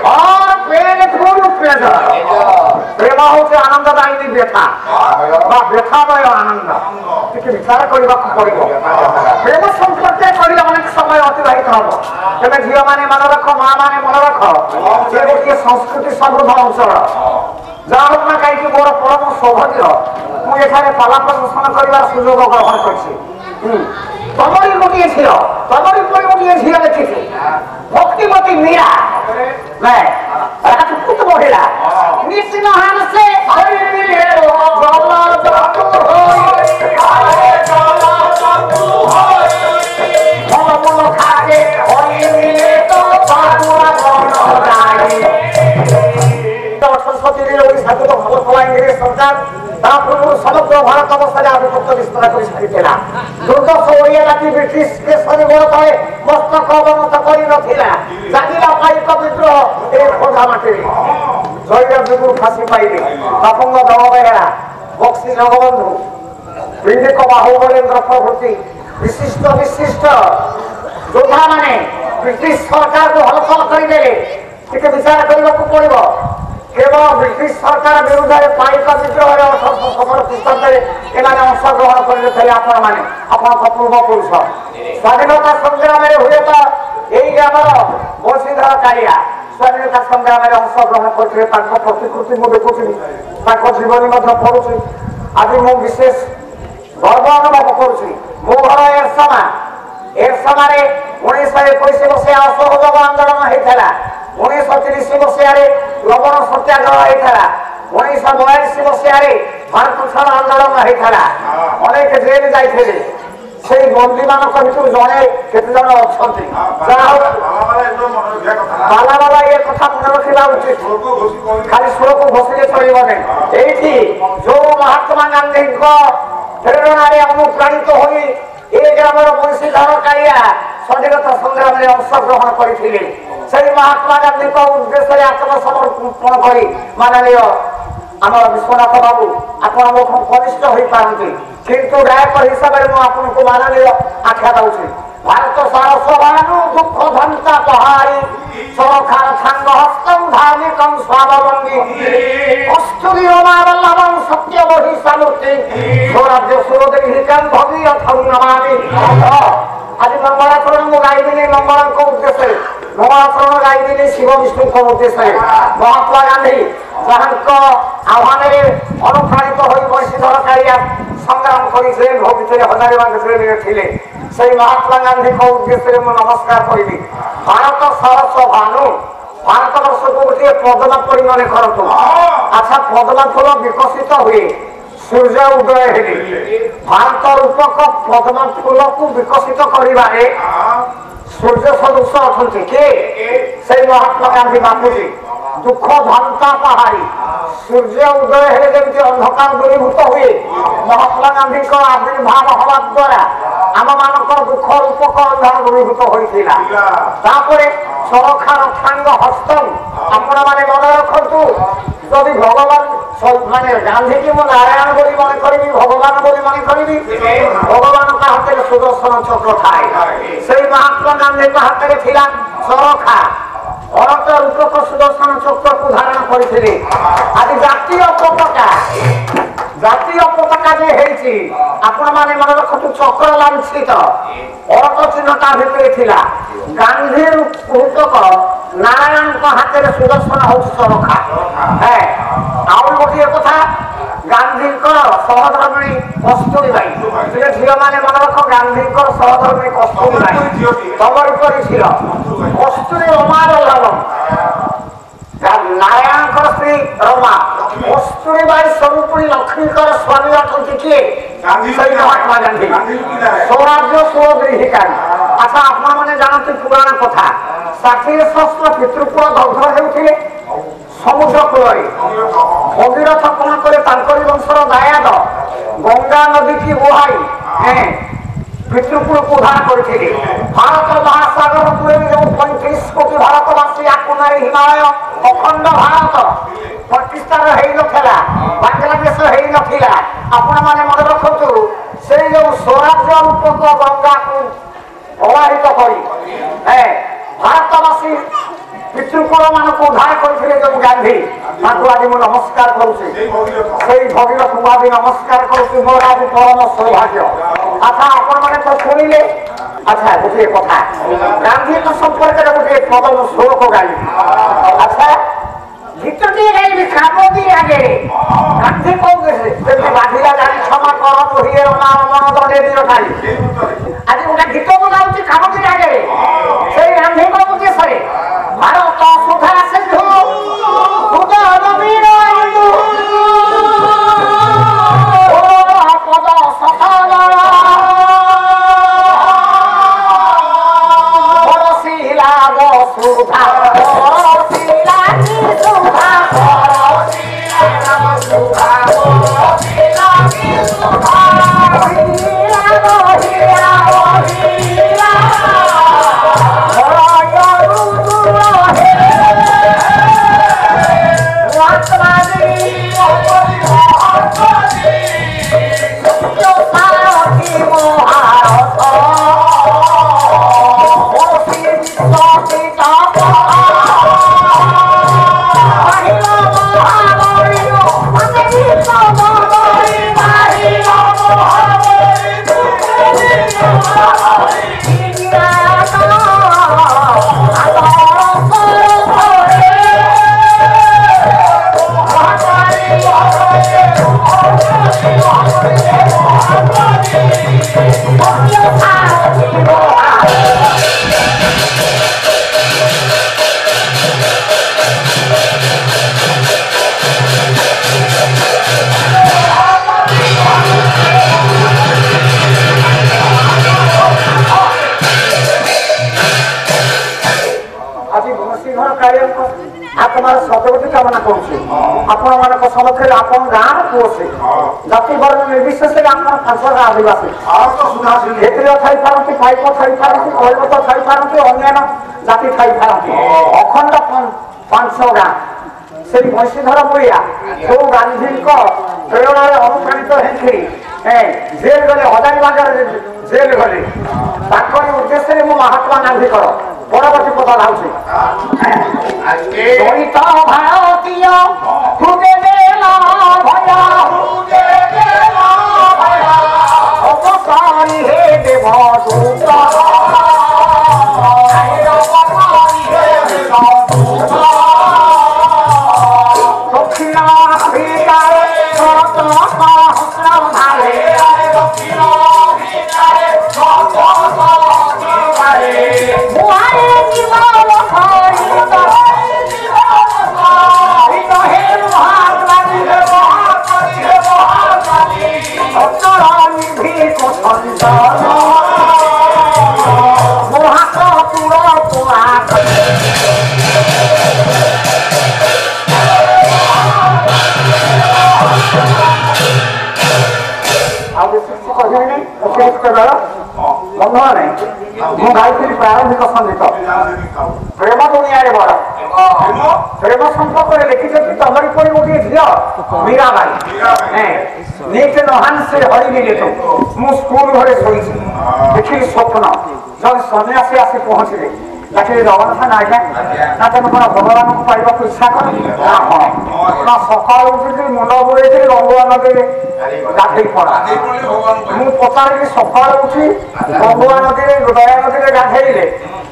or pain through pleasure. প্রেম হচ্ছে আনন্দদায়ী ব্যথা বা ব্যথাময় আনন্দ ଟିକେ ବିଚାର କରିବାକୁ ପଡିବ ପ୍ରେମ ସମ୍ପର୍କ କରିଲେ ଅନେକ ସମୟ ଅତିବାହିତ ହବ ତେବେ ଝିଅମାନେ ମନେ ରଖ ମା ମାନେ ମନେ ରଖ ସେ ଗୋଟିଏ ସଂସ୍କୃତି ସମୃଦ୍ଧ ଅଞ୍ଚଳ ଯାହା ହଉ ନା କାହିଁକି ମୋର ପରମ ସୌଭାଗ୍ୟ ମୁଁ ଏଠାରେ ପାଲା ପ୍ରଦର୍ଶନ କରିବାର ସୁଯୋଗ ଗ୍ରହଣ କରିଛି ତମରି ଗୋଟିଏ ଝିଅ ତମରି ପରି ଗୋଟିଏ ଝିଅ ଦେଖିଛି ଭକ୍ତିମତୀ ମୀରା ରାଜପୁତ ମହିଳା ନିଶ୍ଚିତ ହାନସେ সমগ্র ভারত অবস্থায় আধিপত্য বিস্তার করে সারিছিলা দুর্দশ ওড়িয়া জাতি ব্রিটিশ দেশের গোড় তলে মস্তক অবনত করে নথিলা জাগিলা পাইক বিদ্রোহ এই খোঁজা মাটিরে জয়দেব বিপুর ফাঁসি পাইলে তপঙ্গ দল বেহেরা বক্সি জগবন্ধু বৃন্দিক বাহুবলেন্দ্র প্রভৃতি বিশিষ্ট বিশিষ্ট যোদ্ধা মানে ব্রিটিশ সরকারকে হলচল করিদেলে ଟିକେ ବିଚାର କରିବାକୁ ପଡିବ କେବଳ ବ୍ରିଟିଶ ସରକାର ବିରୁଦ୍ଧରେ ପାଇକ ବିଦ୍ରୋହରେ 1817 ଖ୍ରୀଷ୍ଟାବ୍ଦରେ ଏମାନେ ଅଂଶଗ୍ରହଣ କରିନଥିଲେ ଆପଣମାନେ ଆପଣଙ୍କ ପୂର୍ବପୁରୁଷ ସ୍ୱାଧୀନତା ସଂଗ୍ରାମରେ ହୁଏତ ଏଇ ଗ୍ରାମର ବଂଶୀଧର କାଳିଆ ସ୍ୱାଧୀନତା ସଂଗ୍ରାମରେ ଅଂଶଗ୍ରହଣ କରିଥିଲେ ତାଙ୍କ ପ୍ରତିକୃତି ମୁଁ ଦେଖୁଥିଲି ତାଙ୍କ ଜୀବନୀ ମଧ୍ୟ ପଢୁଛି ଆଜି ମୁଁ ବିଶେଷ ଗର୍ବ ଅନୁଭବ କରୁଛି ମୋ ଘର ଏରସମାରେ 1921 ମସିହା ଅସହଯୋଗ ଆନ୍ଦୋଳନ ହେଇଥିଲା 1930 ମସିହାରେ ଲବଣ ସତ୍ୟାଗ୍ରହ ହେଇଥିଲା 1942 ମସିହାରେ ଭାରତ ଛାଡ଼ ଆନ୍ଦୋଳନ ହେଇଥିଲା ଅନେକ ଜେଲ ଯାଇଥିଲେ ସେଇ ବନ୍ଦୀ ମାନଙ୍କ ଭିତରୁ ଜଣେ କେତେ ଜଣ ଅଛନ୍ତି ବାଲାବାଲା ଏ କଥା ମନେ ରଖିବା ଉଚିତ ଖାଲି ସୁରକୁ ଘୋଷିଲେ ଚଳିବ ନାହିଁ ଏଇଠି ଯୋଉ ମହାତ୍ମା ଗାନ୍ଧୀଙ୍କ ପ୍ରେରଣାରେ ଅନୁପ୍ରାଣିତ ହୋଇ ଏ ଗ୍ରାମର ବଂଶୀଧର କାଳିଆ ସ୍ୱାଧୀନତା ସଂଗ୍ରାମରେ ଅଂଶଗ୍ରହଣ କରିଥିଲେ সেই মহাত্মা গান্ধীଙ୍କ ଉଦ୍ଦେଶ୍ୟରେ ଆତ୍ମସମର୍ପଣ କରି ମାନନୀୟ ଆମର ବିଶ୍ୱନାଥ ବାବୁ ଆପଣ ମୋ କନିଷ୍ଠ ହୋଇପାରନ୍ତି କିନ୍ତୁ ଗାୟକ ହିସାବରେ ମୁଁ ଆପଣଙ୍କୁ ମାନନୀୟ ଆଖ୍ୟା ଦେଉଛି ଭାରତ ସାରସ୍ୱଭାନୁ ଦୁଃଖ ଧନ୍ତା ପହାରି ସରକାର ସାଙ୍ଗ ହସ୍ତଂ ଧାର୍ମିକଂ ସ୍ୱାବଲମ୍ବୀ କସ୍ତୁରୀ ରମାବଲ୍ଲଭଂ ସତ୍ୟ ବହି ସାମୂର୍ତ୍ତି ସ୍ୱରାଜ୍ୟ ସୁରଦେହିକାଂ ଭଗୀରଥଂ ନମାମି ଆଜି ମଙ୍ଗଳାଚରଣ ମୁଁ ଗାଇବିନି ମଙ୍ଗଳଙ୍କ ଉଦ୍ଦେଶ୍ୟରେ ମଙ୍ଗଳାଚରଣ ଗାଇବିନି ଶିବ ବିଷ୍ଣୁଙ୍କ ଉଦ୍ଦେଶ୍ୟରେ ମହାତ୍ମା ଗାନ୍ଧୀ ଯାହାଙ୍କ ଆହ୍ୱାନରେ ଅନୁପ୍ରାଣିତ ହୋଇ ବଂଶୀଧର କାଳିଆ ସଂଗ୍ରାମ କରି ଜେଲ ଭୋଗିଥିଲେ ହଜାରୀବାଗ ଜେଲରେ ଥିଲେ সেই মহাত্মা গান্ধীଙ୍କ ଉଦ୍ଦେଶ୍ୟରେ ମୁଁ ନମସ୍କାର କରିବି ଭାରତ ସାରସ୍ୱଭାନୁ ଭାରତବର୍ଷକୁ ଗୋଟିଏ ପଦ୍ମ ପରି ମନେ କରନ୍ତୁ ଆଚ୍ଛା ପଦ୍ମ ଫୁଲ ବିକଶିତ ହୁଏ ସୂର୍ଯ୍ୟ ଉଦୟ ହେଲେ ଭାରତ ରୂପକ ପଦ୍ମ ଫୁଲକୁ ବିକଶିତ କରିବାରେ ସୂର୍ଯ୍ୟ ସଦୃଶ ଅଛନ୍ତି କିଏ ସେଇ ମହାତ୍ମା ଗାନ୍ଧୀ ବାପୁଜୀ ଦୁଃଖ ଧନ୍ତା ପାହାଡ଼ି ସୂର୍ଯ୍ୟ ଉଦୟ ହେଲେ ଯେମିତି ଅନ୍ଧକାର ଦୂରୀଭୂତ ହୁଏ ମହାତ୍ମା ଗାନ୍ଧୀଙ୍କ ଆବିର୍ଭାବ ହେବା ଦ୍ୱାରା ଆମମାନଙ୍କର ଦୁଃଖ ରୂପକ ଅନ୍ଧାର ଦୂରୀଭୂତ ହୋଇଥିଲା ତାପରେ ସରକାର ରକ୍ଷାଙ୍ଗ ହସ୍ତଂ ଆପଣମାନେ ମନେ ରଖନ୍ତୁ ଯଦି ଭଗବାନ ମାନେ ଗାନ୍ଧୀକି ମୁଁ ନାରାୟଣ ବୋଲି ମନେ କରିବି ଭଗବାନ ବୋଲି ମନେ କରିବି ଭଗବାନଙ୍କ ହାତରେ ସୁଦର୍ଶନ ଚକ୍ର ଥାଏ ସେଇ ମହାତ୍ମା ଗାନ୍ଧୀଙ୍କ ହାତରେ ଥିଲା ସରଖା ଅରତ ରୂପକ ସୁଦର୍ଶନ ଚକ୍ରକୁ ଧାରଣ କରିଥିଲେ ଆଜି ଜାତୀୟ ପତାକା ଯେ ହେଇଛି ଆପଣମାନେ ମନେ ରଖନ୍ତୁ ଚକ୍ର ଲାଞ୍ଛିତ ଅରତ ଚିହ୍ନ ତା ଭିତରେ ଥିଲା ଗାନ୍ଧୀ ରୂପକ ନାରାୟଣଙ୍କ ହାତରେ ସୁଦର୍ଶନ ହଉଛି ସରଖା ଆଉ ଗୋଟିଏ କଥା ଗାନ୍ଧୀଙ୍କର ସହଧର୍ମିଣୀ କସ୍ତୁରୀବାଈ ଝିଅମାନେ ମନେ ରଖ ଗାନ୍ଧୀଙ୍କର ସହଧର୍ମିଣୀ କସ୍ତୁରୀବାଈ ତମରି ପରି ଝିଅ କସ୍ତୁରୀ ରମାବଲ୍ଲଭ ନାରାୟଣଙ୍କର ସ୍ତ୍ରୀ ରମା କସ୍ତୁରୀବାଈ ସ୍ୱରୂପିଣୀ ଲକ୍ଷ୍ମୀଙ୍କର ସ୍ୱାମୀ ଅଟନ୍ତି କିଏ সেই মহাত্মা গান্ধী স্বরাজ্য সুগৃহীকারী। আচ্ছা আপনার মানে জানতে পুরাণ কথা 60 সহস্র পিতৃপুর দগ্ধ হেউଥିଲେ সমুদ্র কূଳରେ ভগীରଥ କଣ କଲେ ତାଙ୍କରି ବଂଶର ଦାୟାଦ ଗଙ୍ଗା ନଦୀକି ବୁହାଇ ପିତୃପୁରକୁ ଉଦ୍ଧାର କରିଥିଲେ। ଭାରତ ମହାସାଗର କୂଳରେ ଯେଉଁ 35 କୋଟି ଭାରତବାସୀ ଆକୁନାରେ ହିମାଳୟ ଅଖଣ୍ଡ ଭାରତ ପାକିସ୍ତାନ ହେଇନଥିଲା, ବାଂଲାଦେଶ ହେଇନଥିଲା। ଆପଣମାନେ ମନେ ରଖନ୍ତୁ ସେଇ ଯେଉଁ ସ୍ୱରାଜ୍ୟ ରୂପକ ଗଙ୍ଗାକୁ ପ୍ରବାହିତ କରି ଭାରତବାସୀ ପିତୃକୁଳ ମାନଙ୍କୁ ଉଦ୍ଧାର କରିଥିଲେ ଯେଉଁ ଗାନ୍ଧୀ, ତାଙ୍କୁ ଆଜି ମୁଁ ନମସ୍କାର କରୁଛି। ସେଇ ଭଗୀରଥଙ୍କୁ ଆଜି ନମସ୍କାର କରୁଛି, ମୋର ଆଜି ପରମ ସୌଭାଗ୍ୟ। ଆଚ୍ଛା ଆପଣମାନେ ତ ଶୁଣିଲେ। ଆଚ୍ଛା ଗୋଟିଏ କଥା ଗାନ୍ଧୀଙ୍କ ସମ୍ପର୍କରେ ଗୋଟିଏ ପଦ ମୁଁ ଶ୍ଲୋକ ଗାଇବି। ଆଚ୍ଛା ଗୀତଟିଏ ଗାଇବି କାମଦି ଆଗରେ। ଗାନ୍ଧୀ କହୁଥିଲେ ଯେମିତି ବାଧିଲା ଜାଣି କ୍ଷମା କର ହିଏ ରମା ରମଣ ଦଣ୍ଡେ ଦିନ କାଳି। ଆଜି ଗୋଟେ ଗୀତ ମୁଁ ଗାଉଛି କାମଦି ଆଗରେ ସେଇ ଗାନ୍ଧୀଙ୍କ ଉଦ୍ଦେଶ୍ୟରେ। ଭାରତ ସୁଧା ସିନ୍ଧୁ ଉଦୟ ବୀର ଇନ୍ଦୁ ପଦ ସଫଳ ବରସିଲା ବସୁଧା ବରସିଲା ସୁଧା ବରସିଲା ସୁଧା ବରସିଲା ସୁଧା ବହିଲା ବହିଲା ବହିଲା आत्मार सदगति कामना करुचे। आपण मानक समक्षरे आपण गाँव पुओसे जाति वर्ण निर्विशेष आपण 500 आदिवासी क्षेत्रीय थाई पारती, पाइप थाई पारती, कौलत थाई पारती, अन्य जाति थाई पारती, अखंड 500 गाँ से बंशीधर बुढ़िया जो गांधी प्रेरणा अनुप्राणित होती जेल गले हजारीबाग जेल गले उद्देश्य मु महात्मा गांधी परवर्ती पद लाउछि भारतीय तुझे देला भया अवसारी हे देवदूत दक्षिण अफ्रिकार गायत्री प्रारंभिक संगीत प्रेम दुनिया बड़ प्रेम संपर्क लिखिं तमरी पड़ी गोटे झील मीराबाई नीट नहान से हरि मिले तो मु स्कूल घरे शोई देखी स्वप्न जब सन्यासी आसी पहुंचले देखिए जगन्नाथ आज्ञा ना तुम कौन भगवान को पाइबा इच्छा कर ना सका उठी मुंड बुड़े गंगा नदी गाधे पड़ा मुझे पचारि सका उठी गंगा नदी दया नदी गाधेले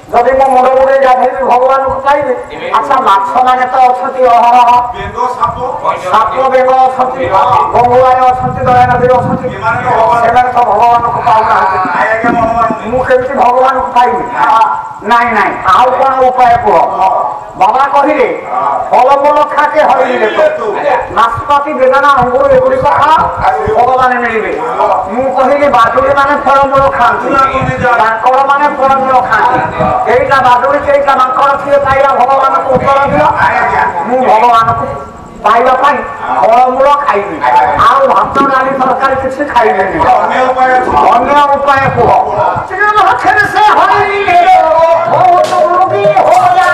जदि मो मुंड मुंडे गाधेबी भगवान को पाइबे अच्छा माछ माने तो अछती अहरह साप बेग अछती गंगुआरे अछती दया नदी अछती सेमाने तो भगवान को पाउना मु केमती भगवान को पाइबी नाई नाई आउ कोन उपाय को बाबा कहिले फलमूल खाके हरिले तो नाशपाती बेदाना अंगूर एगुड़ी को खा भगवान मिलिबे मु कहिले बादुड़ी माने फलमूल खांती मांकड़ माने फलमूल खांती केइटा बादुड़ी केइटा मांकड़ थिए पाइला भगवान को उत्तर दियो मु भगवान को पाइबा पाई फलमूल खाइबी आउ भात डाली तरकारी किछि खाइबेनी अन्य उपाय को तिनो हथेर से हरिले बहुत रोगी हो जा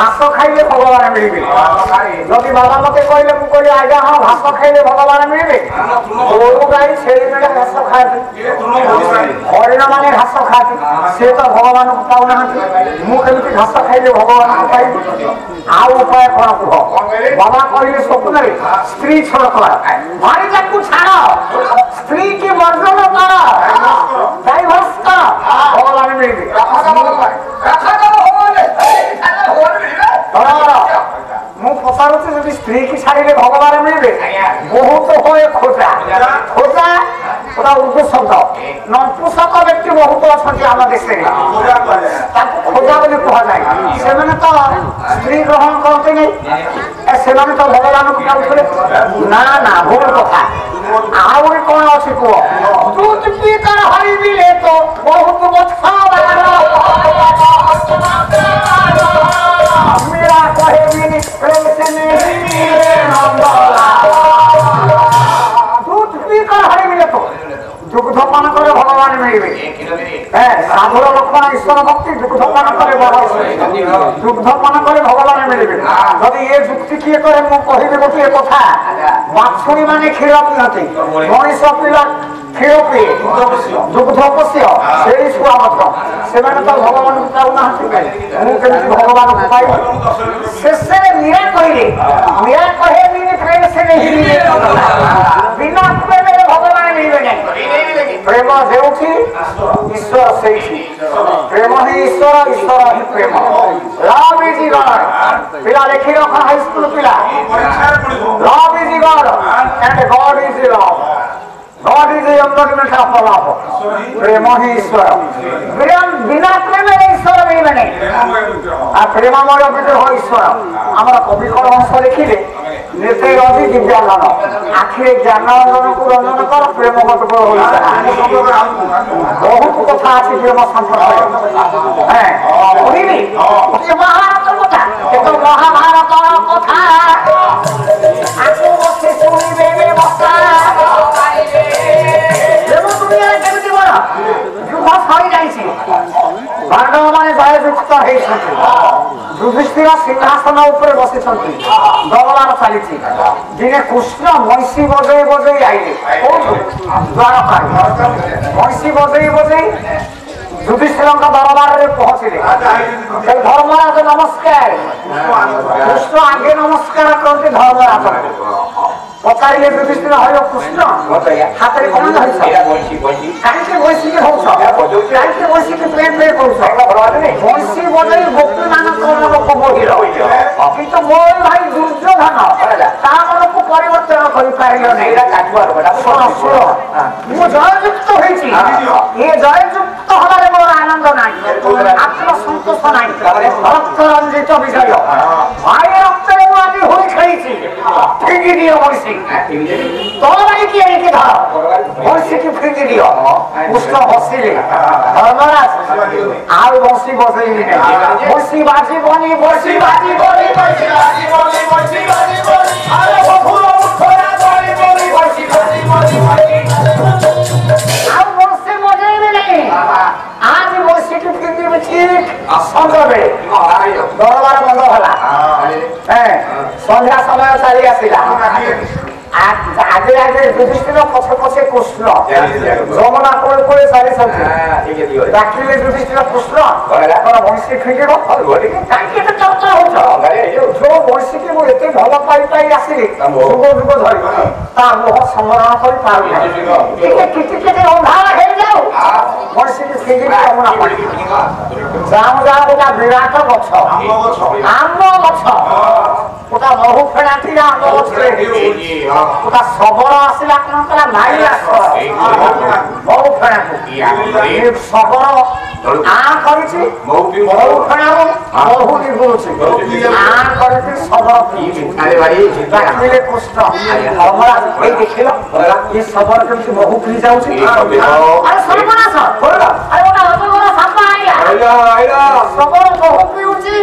घास खाइले भगवान मिलबे जदि बाबा मते कहले मु कहले आज्ञा हां घास खाइले भगवान मिलबे गोरु गाई छेली मेढा घास खाते हरिण माने घास खाते से तो भगवान को पाउना मु केमति घास खाइले भगवान को पाइबे आ उपाय कोन कह बाबा कहले स्वप्न रे स्त्री छोड़ कर मारी जाकू छाड़ो स्त्री की वर्जन कर डाइवर्स कर भगवान मिलबे मु पचारुची जदि स्त्री की छाड़िले भगवान मिलबे बहुत होए खोजा खोजा पूरा उर्दू शब्द नपुंसक व्यक्ति बहुत अच्छा आम देश खोजा बोली कह जाए से तो स्त्री ग्रहण करते नहीं से तो भगवान को पाउले ना ना भूल कथा आउरी कौन अच्छी कह दूध पी कर हरि मिले तो बहुत अच्छा मेरा कहे मिनी प्रेम से दूध पी कर हरि मिले तो दुग्ध पान करे भगवान मिलबे साधुर लक्षण ईश्वर भक्ति दुग्ध पान करे दुग्ध पान करे भगवान मिलबे जदि ये जुक्ति किए करे मु कहिबे गोटे कथा बाछुरी माने क्षीर पियते मनीष पिला क्षीर पिए दुग्ध पश्य से छुआ मत से तो भगवान को पाउना मु केमति भगवान को पाइ शेषे मीरा कहे मिनी प्रेम से नहीं बिना प्रेम भगवान मिलबे नहीं प्रेम देउठी ईश्वर सेठी प्रेम ही ईश्वर ईश्वर ही प्रेम लव इज गॉड पिला लिखी रखा हाई स्कूल पिला love is God and God is love God is the embodiment of love प्रेम ही ईश्वर बिना प्रेम ईश्वर मिलबे नहीं आ प्रेममय भीतर हो ईश्वर हमरा कवि कौन अंश लिखिले नेते रवि दिव्यानंद आखिरे ज्ञानंदन को रंजन कर प्रेम गत हो बहुत कथा আছে प्रेम संपर्क है बुझिली ये महाभारत कथा ये तो महाभारत कथा आपको बसे सुनिबे रे बसा प्रेम दुनिया केमति बड़ा युद्ध सरी जाइछि पांडव माने जय युक्त हे छथि युधिष्ठिर सिंहासन ऊपर बसी छथि दरबार चली दिने कृष्ण महिषी बजई बजई आइले द्वारका महिषी बजई बजई युधिष्ठिर दरबार में पहुंचले धर्मराज नमस्कार कृष्ण आगे नमस्कार करते धर्मराज पचारे युधिष्ठिर हर कृष्ण हाथ में कौन धरिस काहे बसी के होछ काहे बसी के प्रेम में होछ बसी बजई भक्ति मानक मन को मोहिल किंतु मोर भाई दुर्योधन ता मन को परिवर्तन करि पाइलो नै एरा काटुआर बडा सुनो मु जययुक्त होइछि ये जययुक्त हमारे मोर आनंद नाही आत्म संतोष नाही भक्त रंजित विजय भाई रक्त रे आज होई खइछि फिंगी दियो बसी तो भाई की है कि धर बसी की फिंगी दियो कृष्ण हसिले धर्मराज आउ बसी बजई नहीं बसी बाजी बनी बसी बाजी बनी बसी बाजी बनी बसी बाजी बनी अरे बफुर उठोया बनी बनी बसी बाजी बनी आउ बसी बजई नहीं आज बसी की फिंगी में ठीक संजबे दरबार बंद होला संध्या समय चली आसिला आगे आगे युधिष्ठिर पछे पछे कृष्ण जमुना कूल করে সারি সাথে ঠিক আছে ঠিক আছে ডাকিলে যদি সেটা প্রশ্ন বলে তোরা বংশী ফিঙ্গিব কাহিনী এটা চর্চা হচ্ছে ଯୋଉ ବୈଶିକି ମୁଁ ଏତେ ଭଲ ପାଇ ଆସିଲି ଯୁଗ ଯୁଗ ଧରି ତା ମୋହ ସମ୍ବରଣ କରି ପାରୁନି ଟିକେ କିଛି ଅନ୍ଧାର ହେଇଯାଉ ବୈଶିକି ଫିଙ୍ଗିବି କାମନା କରି ଯାଉ ଯାଉ ଗୋଟା ବିରାଟ ଗଛ ଆମ୍ବ ଗଛ ଗୋଟା ମହୁ ଫେଣାଟି ଆମ୍ବ ଗଛରେ ଗୋଟା ଶବର ଆସିଲା କଣ କଲା ନାଇ ଆସ ମହୁ ଫେଣାକୁ ଶବର ଆ କରିଛି ମହୁ ଫେଣାରୁ ମହୁ ନିଗୁଛି ଆ କରିଛି ଶବର ପିଇଲେ କୃଷ୍ଣ ଏଇ ଦେଖିଲ ଏ ଶବର କେମିତି ମହୁ ପିଇ ଯାଉଛି ଆରେ ସର୍ବନାଶ ଆରେ ଗୋଟେ ଅଜଗର ସାପ ଆଇଲା ଶବର ମହୁ ପିଉଛି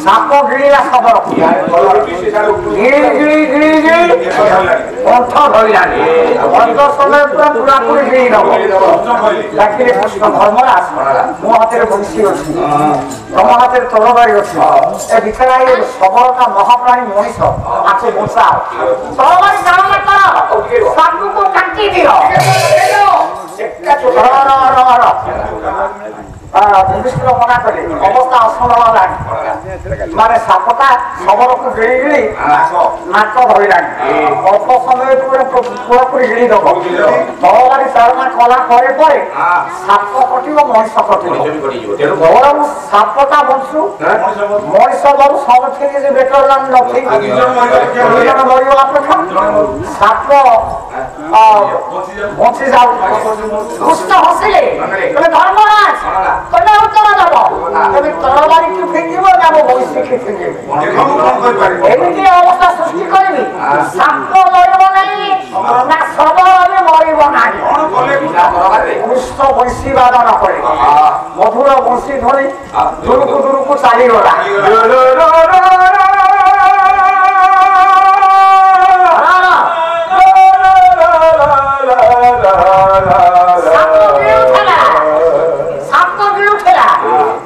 ସାପ ଗିଳିଲା ଶବର ଗିଳି ଗିଳି ଗିଳି ଗିଳି କଣ୍ଠ ଧରିଲାନି କଣ୍ଠ ସମୟ ପୁରାପୁରି ଗିଳି ନବ ଡାକିଲେ କୃଷ୍ଣ ଧର୍ମରାଜ ମୋ ହାତରେ ବଂଶୀ ଅଛି ତମ ହାତରେ ତରବାରୀ ଅଛି ଏ ଭିତରେ ଏ ଶବରଟା ମହାପ୍ରାଣୀ ମଣିଷ ଆକୁ ବଞ୍ଚାଅ ତରବାରୀ ଚାଳନା କର ସାପକୁ କାଟି ଦିଅ ଯୁଧିଷ୍ଠିର ମନା କଲେ ଅବସ୍ଥା ଅସମ୍ଭାଳ ହେଲାଣି ମାନେ ସାପଟା ଶବରକୁ ଗିଳି ଗିଳି ନାକ ଧରିଲାଣି ଅଳ୍ପ ସମୟ ପୁରାପୁରି ଗିଳି ଦବ ତରବାରୀ ଚାଳନା କଲା ପରେ ପରେ ସାପ କଟିବ ମଣିଷ କଟିବ ବରଂ ସାପଟା ବଞ୍ଚୁ ମଣିଷ ବହୁ ସବୁଥିରେ ଯେ ବେଟର ନଥିବ ମରିବ ଅପେକ୍ଷା ସାପ ବଞ୍ଚି ଯାଉ କୃଷ୍ଣ ହସିଲେ ଧର୍ମରାଜ ତମେ ଉତ୍ତର ଦବ ତମେ ତରବାରୀକୁ ଫିଙ୍ଗିବ যাব ବୈଶିକି ଫିଙ୍ଗିବ ଏମିତି ଅବସ୍ଥା ସୃଷ୍ଟି କରିବି ସାପ ମରିବ ନାହିଁ ନା ଶବର ବି ମରିବ ନାହିଁ କୃଷ୍ଣ ବଂଶୀ ବାଦନ କରେ ମଧୁର ବଂଶୀ ଧରି ଦୂରକୁ ଦୂରକୁ ଚାଲିଗଲା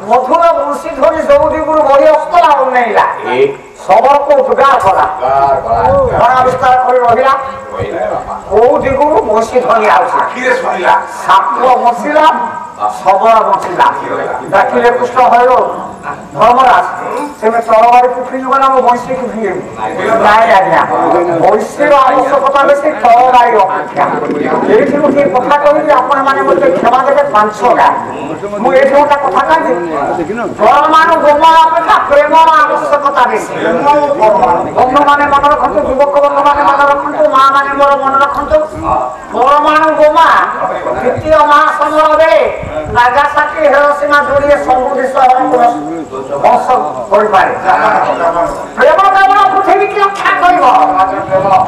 ମଧୁର ବଂଶୀ ଧରି ଯୋଉ ଦିଗରୁ ବଢି ଅସ୍ତରା ଉନ୍ନେଇଲା ଶବରକୁ ଉଦ୍ଗାର କଲା ଆବିଷ୍କାର କରି ରହିଲା କୋଉ ଦିଗରୁ ବଂଶୀ ଧରି ଆଉଛି ସାପ ବଞ୍ଚିଲା ଶବର ବଞ୍ଚିଲା ଡାକିଲେ କୃଷ୍ଣ ହଇର ଧର୍ମରାଜ ତେମେ ତରବାରୀକୁ ଫିଙ୍ଗିବ ନା ମୋ ବଂଶୀକୁ ଫିଙ୍ଗିବି ନାଇଁ ଆଜ୍ଞା ବଂଶୀର ଆବଶ୍ୟକତା ବେଶୀ ତରବାରୀ ଅପେକ୍ଷା ଏଇଠି ଗୋଟିଏ କଥା କହିବି ଆପଣ ମାନେ ମୋତେ କ୍ଷମା ଦେବେ 5ଟା ମୁଁ ଏଇଠି ଗୋଟେ କଥା କହିବି ଧର୍ମାନୁ ଗୋମା ଅପେକ୍ଷା ପ୍ରେମର ଆବଶ୍ୟକତା ବେଶୀ ବନ୍ଧୁମାନେ ମନେ ରଖନ୍ତୁ ଯୁବକ ବନ୍ଧୁମାନେ ମନେ ରଖନ୍ତୁ ମା ମାନେ ମୋର ମନେ ରଖନ୍ତୁ ପରମାଣୁ ବୋମା ଦ୍ୱିତୀୟ ମହାସମର ବେଳେ ନାଗାସାକି ହିରୋସୀମା ଯୋଡ଼ିଏ ସମୃଦ୍ଧି ସହରକୁ ଧ୍ୱଂସ କରିପାରେ ପ୍ରେମ କେବଳ ପୃଥିବୀକି ରକ୍ଷା କରିବ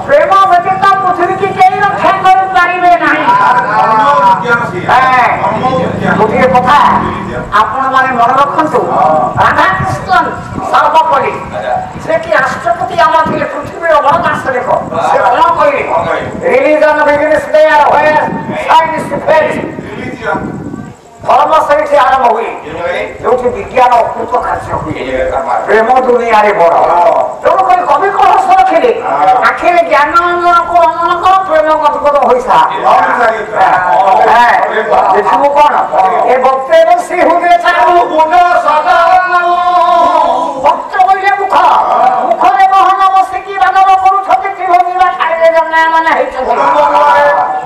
ପ୍ରେମ ବ୍ୟତୀତ ପୃଥିବୀକି କେହି ରକ୍ଷା କରିପାରିବେ ନାହିଁ ଗୋଟିଏ କଥା ଆପଣ ମାନେ ମନେ ରଖନ୍ତୁ ରାଧାକୃଷ୍ଣ ସର୍ବପଲ୍ଲୀ ସେ କି ରାଷ୍ଟ୍ରପତି ଆମର ଥିଲେ ପୃଥିବୀର ବଡ଼ ଦାର୍ଶନିକ ସେ କଣ କହିଲେ religion begins there where science fails ଧର୍ମ ସେଇଠି ଆରମ୍ଭ ହୁଏ ଯୋଉଠି ବିଜ୍ଞାନ ଅକୃତ କାର୍ଯ୍ୟ ହୁଏ ପ୍ରେମ ଦୁନିଆରେ ବଡ ତେଣୁକରି କବି କଣ ହସ ରଖିଲେ ଆଖିରେ ଜ୍ଞାନ ଅଞ୍ଜନକୁ ରଞ୍ଜନ କର ପ୍ରେମ ଗଦଗଦ ହୋଇସା ଦେଖିବୁ କଣ ଏ ଭକ୍ତ ଏବଂ ଶ୍ରୀ ହୃଦୟ ଚାଲୁ ଭକ୍ତ ବୋଇଲେ ମୁଖ ମୁଖରେ ମୋହନ ବସିକି ବାଦନ କରୁଛନ୍ତି ତ୍ରିଭଙ୍ଗୀବା ଛାଡ଼ିଲେ ଜନ୍ମା ମାନେ ହେଇଛନ୍ତି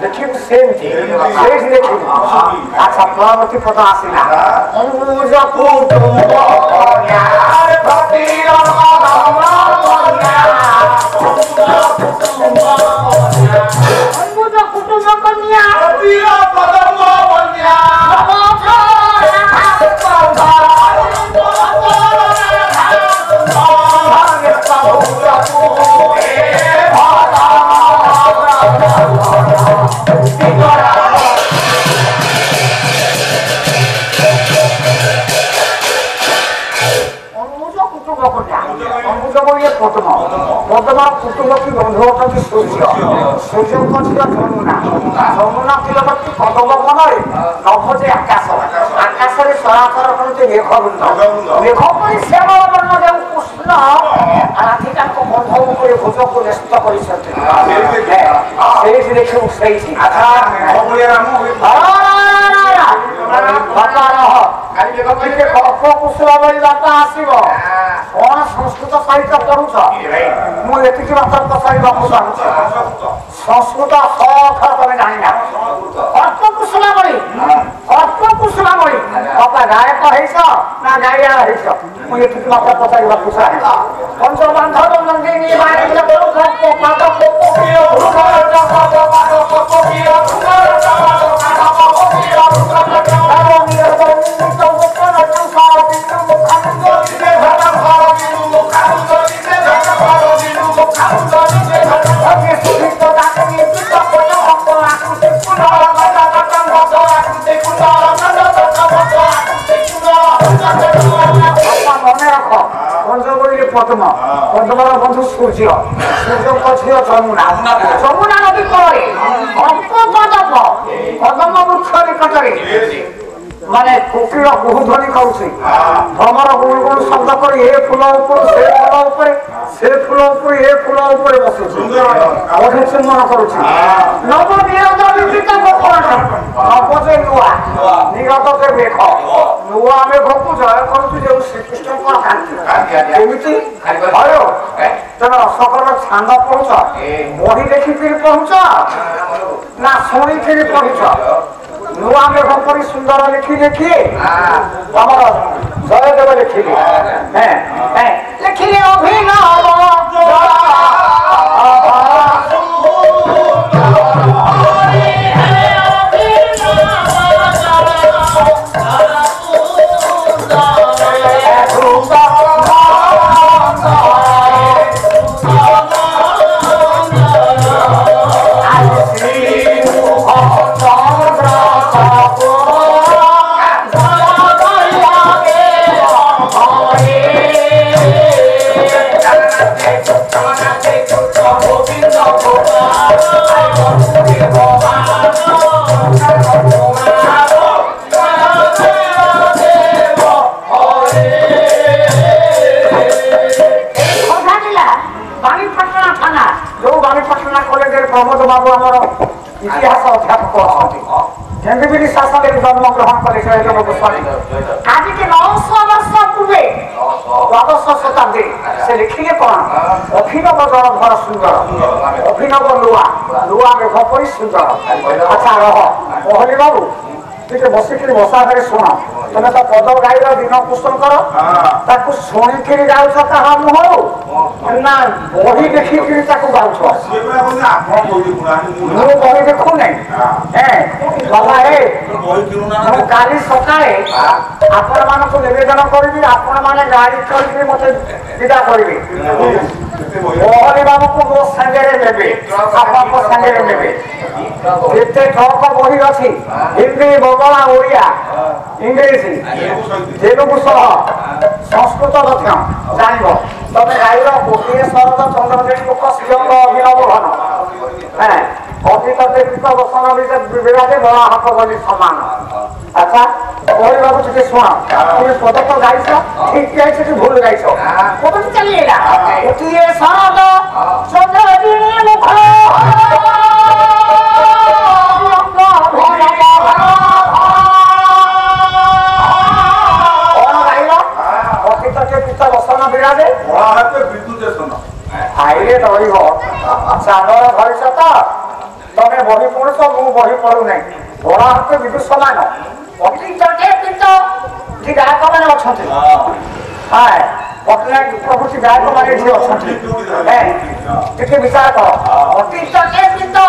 ଦେଖିବୁ ସେମିତି ସେଇଠି ଦେଖିବୁ ଆଚ୍ଛା ପରବର୍ତ୍ତୀ ପଦ ଆସିଲା କୁଟୁମ୍ବ କନ୍ୟା পদ্মা কুটুম্ব কি বন্ধু অটନ୍ତି সূর্য সূর্যଙ୍କ ଝିଅ ଯମୁନା ଯମୁନା তীরବର୍ତ୍ତୀ କଦମ୍ବ ବନରେ ନଭ ଯେ ଆକାଶରେ ଚଳାଚଳ କରୁଛି ମେଘବୃନ୍ଦ ମେଘ ପରି ଶ୍ୟାମଳ ବର୍ଣ୍ଣ ଯେଉଁ କୃଷ୍ଣ ଶୁଣ ରାତି ତାଙ୍କ ବନ୍ଧ ଉପରେ ଭୋଜକୁ ନ୍ୟସ୍ତ କରିଛନ୍ତି ସେଇଠି ଦେଖିବୁ ସେଇଠି ବାପା ରହ ଟିକେ ଗପ କୁଶଳ ବଳି ବାପା ଆସିବ କଣ ସଂସ୍କୃତ ସାହିତ୍ୟ ପଢୁଛ ମୁଁ ଏତିକି ମାତ୍ର ପଚାରିବାକୁ ଚାହୁଁଛି ସଂସ୍କୃତ ସଅକ୍ଷର ତମେ ଜାଣିନା ଅଳ୍ପ କୁଶଳାବଳି ବାପା ଗାୟକ ହେଇଛ ନା ଗାଇଆ ହେଇଛ ମୁଁ ଏତିକି ମାତ୍ର ପଚାରିବାକୁ ଚାହେଁ ପଞ୍ଚବାନ୍ଧବ ନନ୍ଦିନୀ ପଦ୍ମ ପଦ୍ମର ବନ୍ଧୁ ସୂର୍ଯ୍ୟ ସୂର୍ଯ୍ୟଙ୍କ ଝିଅ ଯମୁନା ଯମୁନା ନଦୀ କୂଳରେ ପଦ୍ମ ବୃକ୍ଷ ନିକଟରେ ମାନେ କୋକିଳ ବହୁଧ୍ୱନି କରୁଛି ଭ୍ରମର ଗୁଣୁ ଗୁଣୁ ଶବ୍ଦ କରି ଏ ଫୁଲ ଉପରୁ ସେ ଫୁଲ ଉପରେ ସେ ଫୁଲ ଉପରୁ ଏ ଫୁଲ ଉପରେ ବସୁଛି ଅଭିଚୁମ୍ବନ କରୁଛି ନବ ନିରଜ ବିଦିତ ନବ ଯେ ନୂଆ ନିରଜ ଯେ ମେଘ ନୂଆ ମେଘକୁ ଜୟ କରୁଛି ଯେଉଁ ଶ୍ରୀକୃଷ୍ଣଙ୍କର କାନ୍ତି କେମିତି ଭୟ ତେଣୁ ସକଳ ଛାନ୍ଦ ପଢୁଛ ବହି ଦେଖିକିରି ପଢୁଛ ନା ଶୁଣିକିରି ପଢୁଛ ନୂଆ ମେଘ ପରି ସୁନ୍ଦର ଲେଖିଲେ କିଏ ଆମର ଜୟଦେବ ଲେଖିଲେ ଲେଖିଲେ ଅଭିନବ प्रमोद बाबू आमर इतिहास अध्यापक अच्छा एमबीबी शासन जन्म ग्रहण कले जयदेव गोस्वामी आज के 900 वर्ष पूर्वे द्वादश शताब्दी से लिखिले कौन अभिनव जलधर सुंदर अभिनव नुआ नुआ मेघ परी सुंदर अच्छा रह कहली बाबू ଟିକେ ବସିକିରି ବସା ଘରେ ଶୁଣ ତମେ ତ ପଦ ଗାଇର ଦିନ କୁଶଳ କର ତାକୁ ଶୁଣିକିରି ଗାଉଛ କାହା ମୁହଁରୁ ନା ବହି ଦେଖିକିରି ତାକୁ ଗାଉଛ ମୁଁ ବହି ଦେଖୁନାହିଁ ବାବା ମୁଁ କାଲି ସକାଳେ ଆପଣମାନଙ୍କୁ ନିବେଦନ କରିବି ଆପଣମାନେ ଗାଡ଼ି କରିକିରି ମତେ ବିଦା କରିବେ ମୋହନ ବାବୁକୁ ମୋ ସାଙ୍ଗରେ ନେବେ ଆପଣଙ୍କ ସାଙ୍ଗରେ ନେବେ କେତେ ଠକ ବହି ଅଛି ହିନ୍ଦୀ ବଙ୍ଗଳା ଓଡ଼ିଆ ଇଂଲିଶ ତେଲୁଗୁ ସହ ସଂସ୍କୃତ ମଧ୍ୟ ଜାଣିବ ତମେ ଗାଇର ଗୋଟିଏ ଶରଦ ଚନ୍ଦ୍ରଦେବୀ ମୁଖ ଶ୍ରୀଅଙ୍ଗ ଅଭିନବ ଘନ ଅତୀତ ଦେବୀଙ୍କ ବସନ ବିରାଜେ ବଳା ହକ ବୋଲି ସମାନ ଆଚ୍ଛା କହିବାକୁ ଟିକେ ଶୁଣ তুমি পদ তো গাইছ ঠিক গাইছ কি ভুল গাইছ পদটি চালিয়ে না গোটিয়ে শরদ চন্দ্রদেবী মুখ আইরে রহিব চাঁদর ধরিছ তো তবে বহি পড়ুছ মু বহি পড়ু নাই বড় হাতে বিদ্যুৎ সমান অতীতকে কিন্তু যে গায়ক মানে অଛନ୍ତି হ্যাঁ পটনায়ক প্রভৃতি গায়ক মানে এটি অଛନ୍ତି ଟିକେ বিচার কর অতীতকে কিন্তু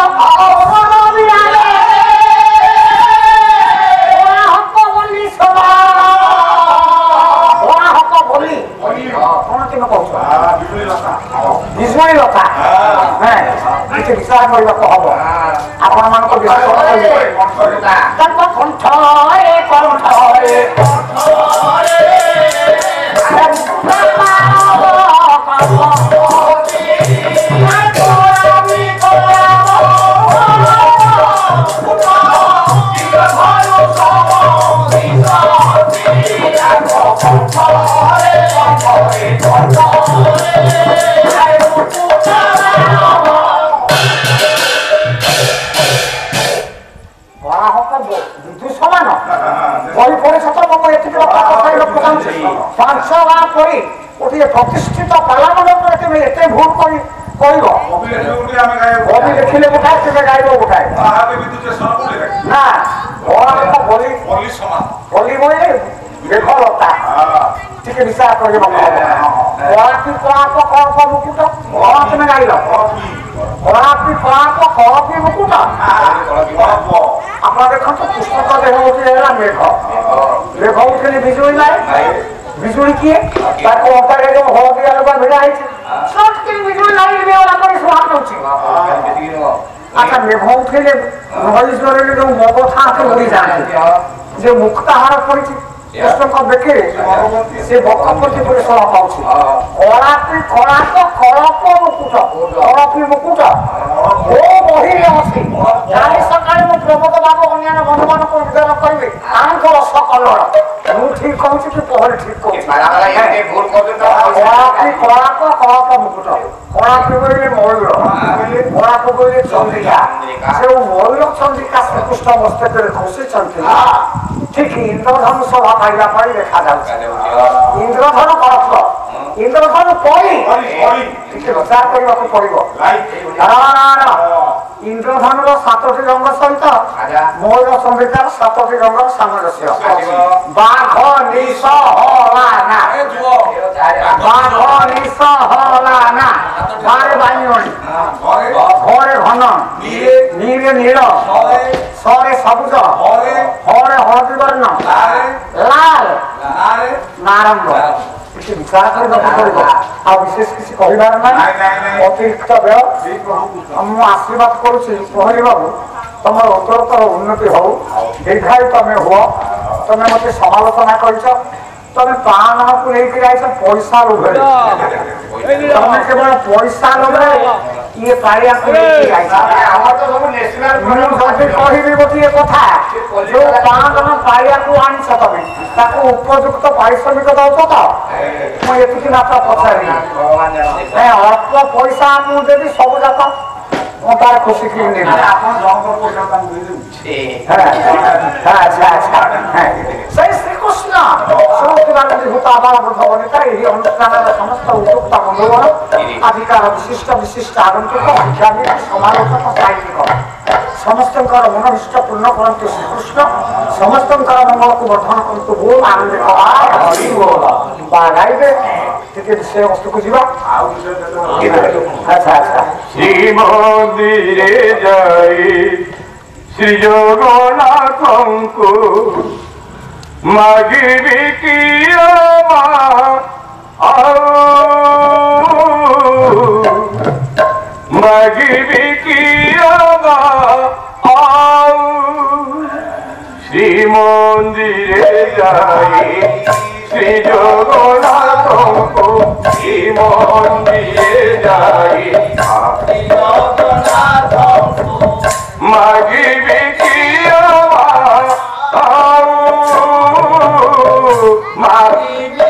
ବିଜୁଳି ଲତା ଟିକେ ବିଚାର କରିବାକୁ ହବ ଆପଣମାନଙ୍କ ବିଚାର ତାଙ୍କ କଣ୍ଠରେ କଣ୍ଠରେ Oh ପାଞ୍ଚ ଗାଁ ପରି ଗୋଟିଏ ପ୍ରତିଷ୍ଠିତ ପାଲାମଣ୍ଡପରେ ତେବେ ଏତେ ଭୁଲ କରି କହିବ କବି ଦେଖିଲେ ଗୋଟାଏ ତେବେ ଗାଇବ ଗୋଟାଏ ନା ବଳି ବଳି ଦେଖଲତା ଟିକେ ବିଚାର କରିବ କଳାପି କଳାପ କଳପ ମୁକୁଟ କଳା ତୁମେ ଗାଇଲ କଳାପି କଳାପ କଳପି ମୁକୁଟ ଆପଣ ଦେଖନ୍ତୁ ପୁସ୍ତକ ଦେହ ଉଠି ହେଲା ମେଘ ମେଘ ଉଠିଲେ ବିଜୁଳି ନାହିଁ ବିଜୁଳି କିଏ ତାକୁ ଅଣ୍ଟାରେ ଯୋଉ ହଳଦିଆ ଲୁଗା ଭିଡା ହେଇଛି ବିଜୁଳି ନାହିଁ କରି ସ୍ୱାଦ ହଉଛି ଆଚ୍ଛା ମେଘ ଉଠିଲେ ନଈ ଜ୍ୱରରେ ଯୋଉ ମଗ ଥାଆନ୍ତି ଉଡ଼ି ଯାଆନ୍ତି ଯେ ମୁକ୍ତାହାର ପଡିଛି କୃଷ୍ଣଙ୍କ ବେକରେ ସେ ବକ ପ୍ରତି ପରିସର ପାଉଛି କଳାପି କଳାପ କଳପ ମୁକୁଟ କଳପି ମୁକୁଟ ଓ ବହିରେ ଅଛି କାଲି ସକାଳେ ମୁଁ ପ୍ରମୋଦ ବାବୁ ଅନ୍ୟାନ୍ୟ ବନ୍ଧୁମାନଙ୍କୁ ନିବେଦନ କରିବି ତାଙ୍କର ସକଲର ମୁଁ ଠିକ କହୁଛି କି ପହରେ ଠିକ କହୁଛି କଳାପି କଳାପ କଳପ ମୁକୁଟ କଳାପି କହିଲେ ମୟୂର କଳାପ କହିଲେ ଚନ୍ଦ୍ରିକା ଯେଉଁ ମୟୂର ଚନ୍ଦ୍ରିକା ଶ୍ରୀକୃଷ୍ଣ ମସ୍ତକରେ ଘୋଷିଛନ୍ତି ଠିକ ଇନ୍ଦ୍ରଧନୁ ସଭା ପାଇଲା ପରି ଦେଖାଯାଉଛି ଇନ୍ଦ୍ରଧନୁ କଳପ ଇନ୍ଦ୍ରଧନୁ ପରି ଟିକେ ବିଚାର କରିବାକୁ ପଡିବ ଇନ୍ଦ୍ରଧନୁର 7ଟି ରଙ୍ଗ ସହିତ ମୟୂର ଚନ୍ଦ୍ରିକାର 7ଟି ରଙ୍ଗର ସାମଞ୍ଜସ୍ୟ ବାଘ ନିଶ ହଲାନା ବାଘ ନିଶ ହଲାନା ବାରେ ବାଇଗଣୀ ଘରେ ଘନ ନୀରେ ନୀଳ ସରେ ସବୁଜ ହରେ ହଳଦୀ ବର୍ଣ୍ଣ ଲାଲ ନାରଙ୍ଗ କିଛି ବିଚାର କରିବାକୁ ପଡିବ ଆଉ ବିଶେଷ କିଛି କହିବାର ନାହିଁ ଅତିରିକ୍ତ ବେଳ ମୁଁ ଆଶୀର୍ବାଦ କରୁଛି ପ୍ରହରୀ ବାବୁ ତମର ଉତ୍ତରୋତ୍ତର ଉନ୍ନତି ହଉ ଦୀର୍ଘାୟୁ ତମେ ହୁଅ ତମେ ମତେ ସମାଲୋଚନା କରିଛ ତମେ ପାନକୁ ନେଇକି ଯାଇଛ ପଇସା ଲୋଭରେ ତମେ କେବଳ ପଇସା ଲୋଭରେ ଇଏ ପାଳିଆକୁ ନେଇକି ଯାଇଛ ମୁଁ ଯଦି କହିବି ଗୋଟିଏ କଥା ଯୋଉ ପାନ ପାଳିଆକୁ ଆଣିଛ ତମେ ତାକୁ ଉପଯୁକ୍ତ ପାରିଶ୍ରମିକ ଦଉଛ ତ ମୁଁ ଏତିକି ମାତ୍ର ପଚାରିବି ଅଳ୍ପ ପଇସା ମୁଁ ଦେବି ସବୁ ଯାକ ମୁଁ ତାର ଖୁସି କି ନେବି ସେଇ ଶ୍ରୀକୃଷ୍ଣ ଏହି ଅନୁଷ୍ଠାନର ସମସ୍ତ ଉପଯୁକ୍ତ ବନ୍ଧୁଗଣ ଆଜିକାର ବିଶିଷ୍ଟ ବିଶିଷ୍ଟ ଆଗନ୍ତୁକ ଅଧ୍ୟାପିକ ସମାଲୋଚକ ସାହିତ୍ୟିକ ସମସ୍ତଙ୍କର ମନୋଭୀଷ୍ଟ ପୂର୍ଣ୍ଣ କରନ୍ତୁ ଶ୍ରୀକୃଷ୍ଣ ସମସ୍ତଙ୍କର ମଙ୍ଗଳକୁ ବର୍ଦ୍ଧନ କରନ୍ତୁ ବୋଲ ଆନନ୍ଦିତ ଗାଇବେ ଟିକେ ବିଷୟ ବସ୍ତୁକୁ ଯିବା ଆଚ୍ଛା ଆଚ୍ଛା ଶ୍ରୀମନ୍ଦିରେ ଯାଇ ଶ୍ରୀ ଜଗନ୍ନାଥଙ୍କୁ ମାଗିବି କି ମାଗିବି କି ଶ୍ରୀମନ୍ଦିରେ ଯାଇ ଶ୍ରୀ ଜଗନ୍ନାଥଙ୍କୁ ଶ୍ରୀମନ୍ଦିରେ ଯାଇ ମାଗିବି କି ମାଗିବି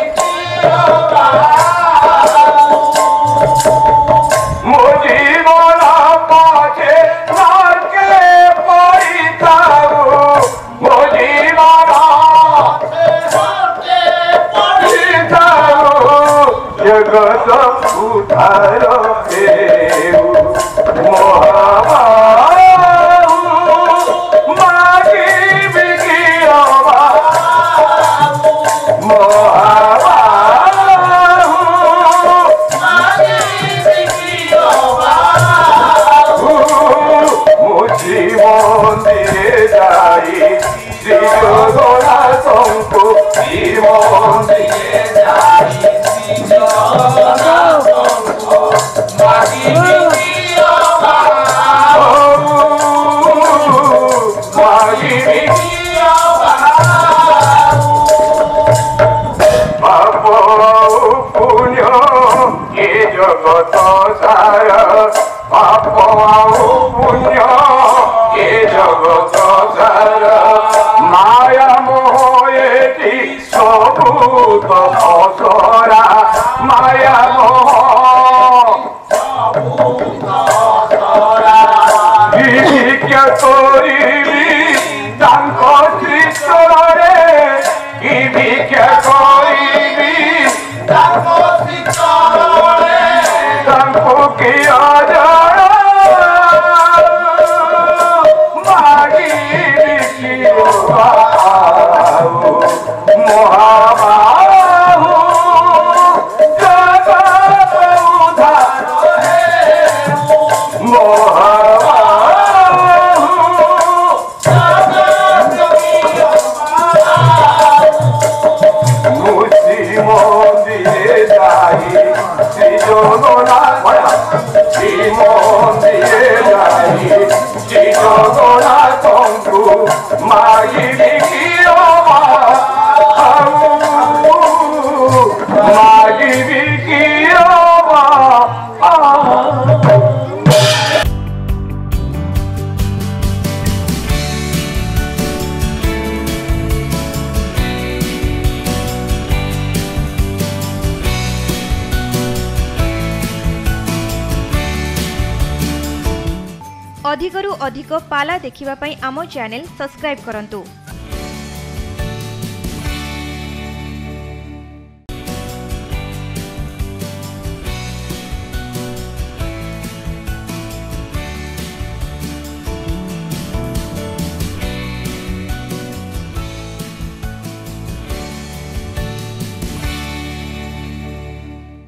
ମୋ ଜୀବନ ପଛେ ନାକେ ପଡ଼ିଥାଉ ମୋ ଜୀବନ ଜଗତ ଉଦ୍ଧାର ହେଉ ମାଗିବି କି ଶ୍ରୀମନ୍ଦିରେ ଯାଇ ଶ୍ରୀ ଜଗନ୍ନାଥଙ୍କୁ ଶ୍ରୀମନ୍ଦିରେ ଯାଇ ଶ୍ରୀ ଜଗନ୍ନାଥଙ୍କୁ ମାଗିବି ପାପ ପୁଣ୍ୟ ଏ ଜଗତ ସାରା ପାପ ପୁଣ୍ୟ ଏ ଜଗତ ସାରା ମାୟା ମୋହ ଏଠି ସବୁ ତ ଅସରା ମାୟା ମୋହ ଭିକ୍ଷା କରିବି ତାଙ୍କ ଶ୍ରୀଚରଣରେ କି ଭିକ୍ଷା କରିବି ଜଗନ୍ନାଥଙ୍କୁ ମାଗିବି କିଅ ମାଗିବି କିଅ अधिकरू अधिक पाला देखिबा पई आमो चैनल सब्सक्राइब करंतु।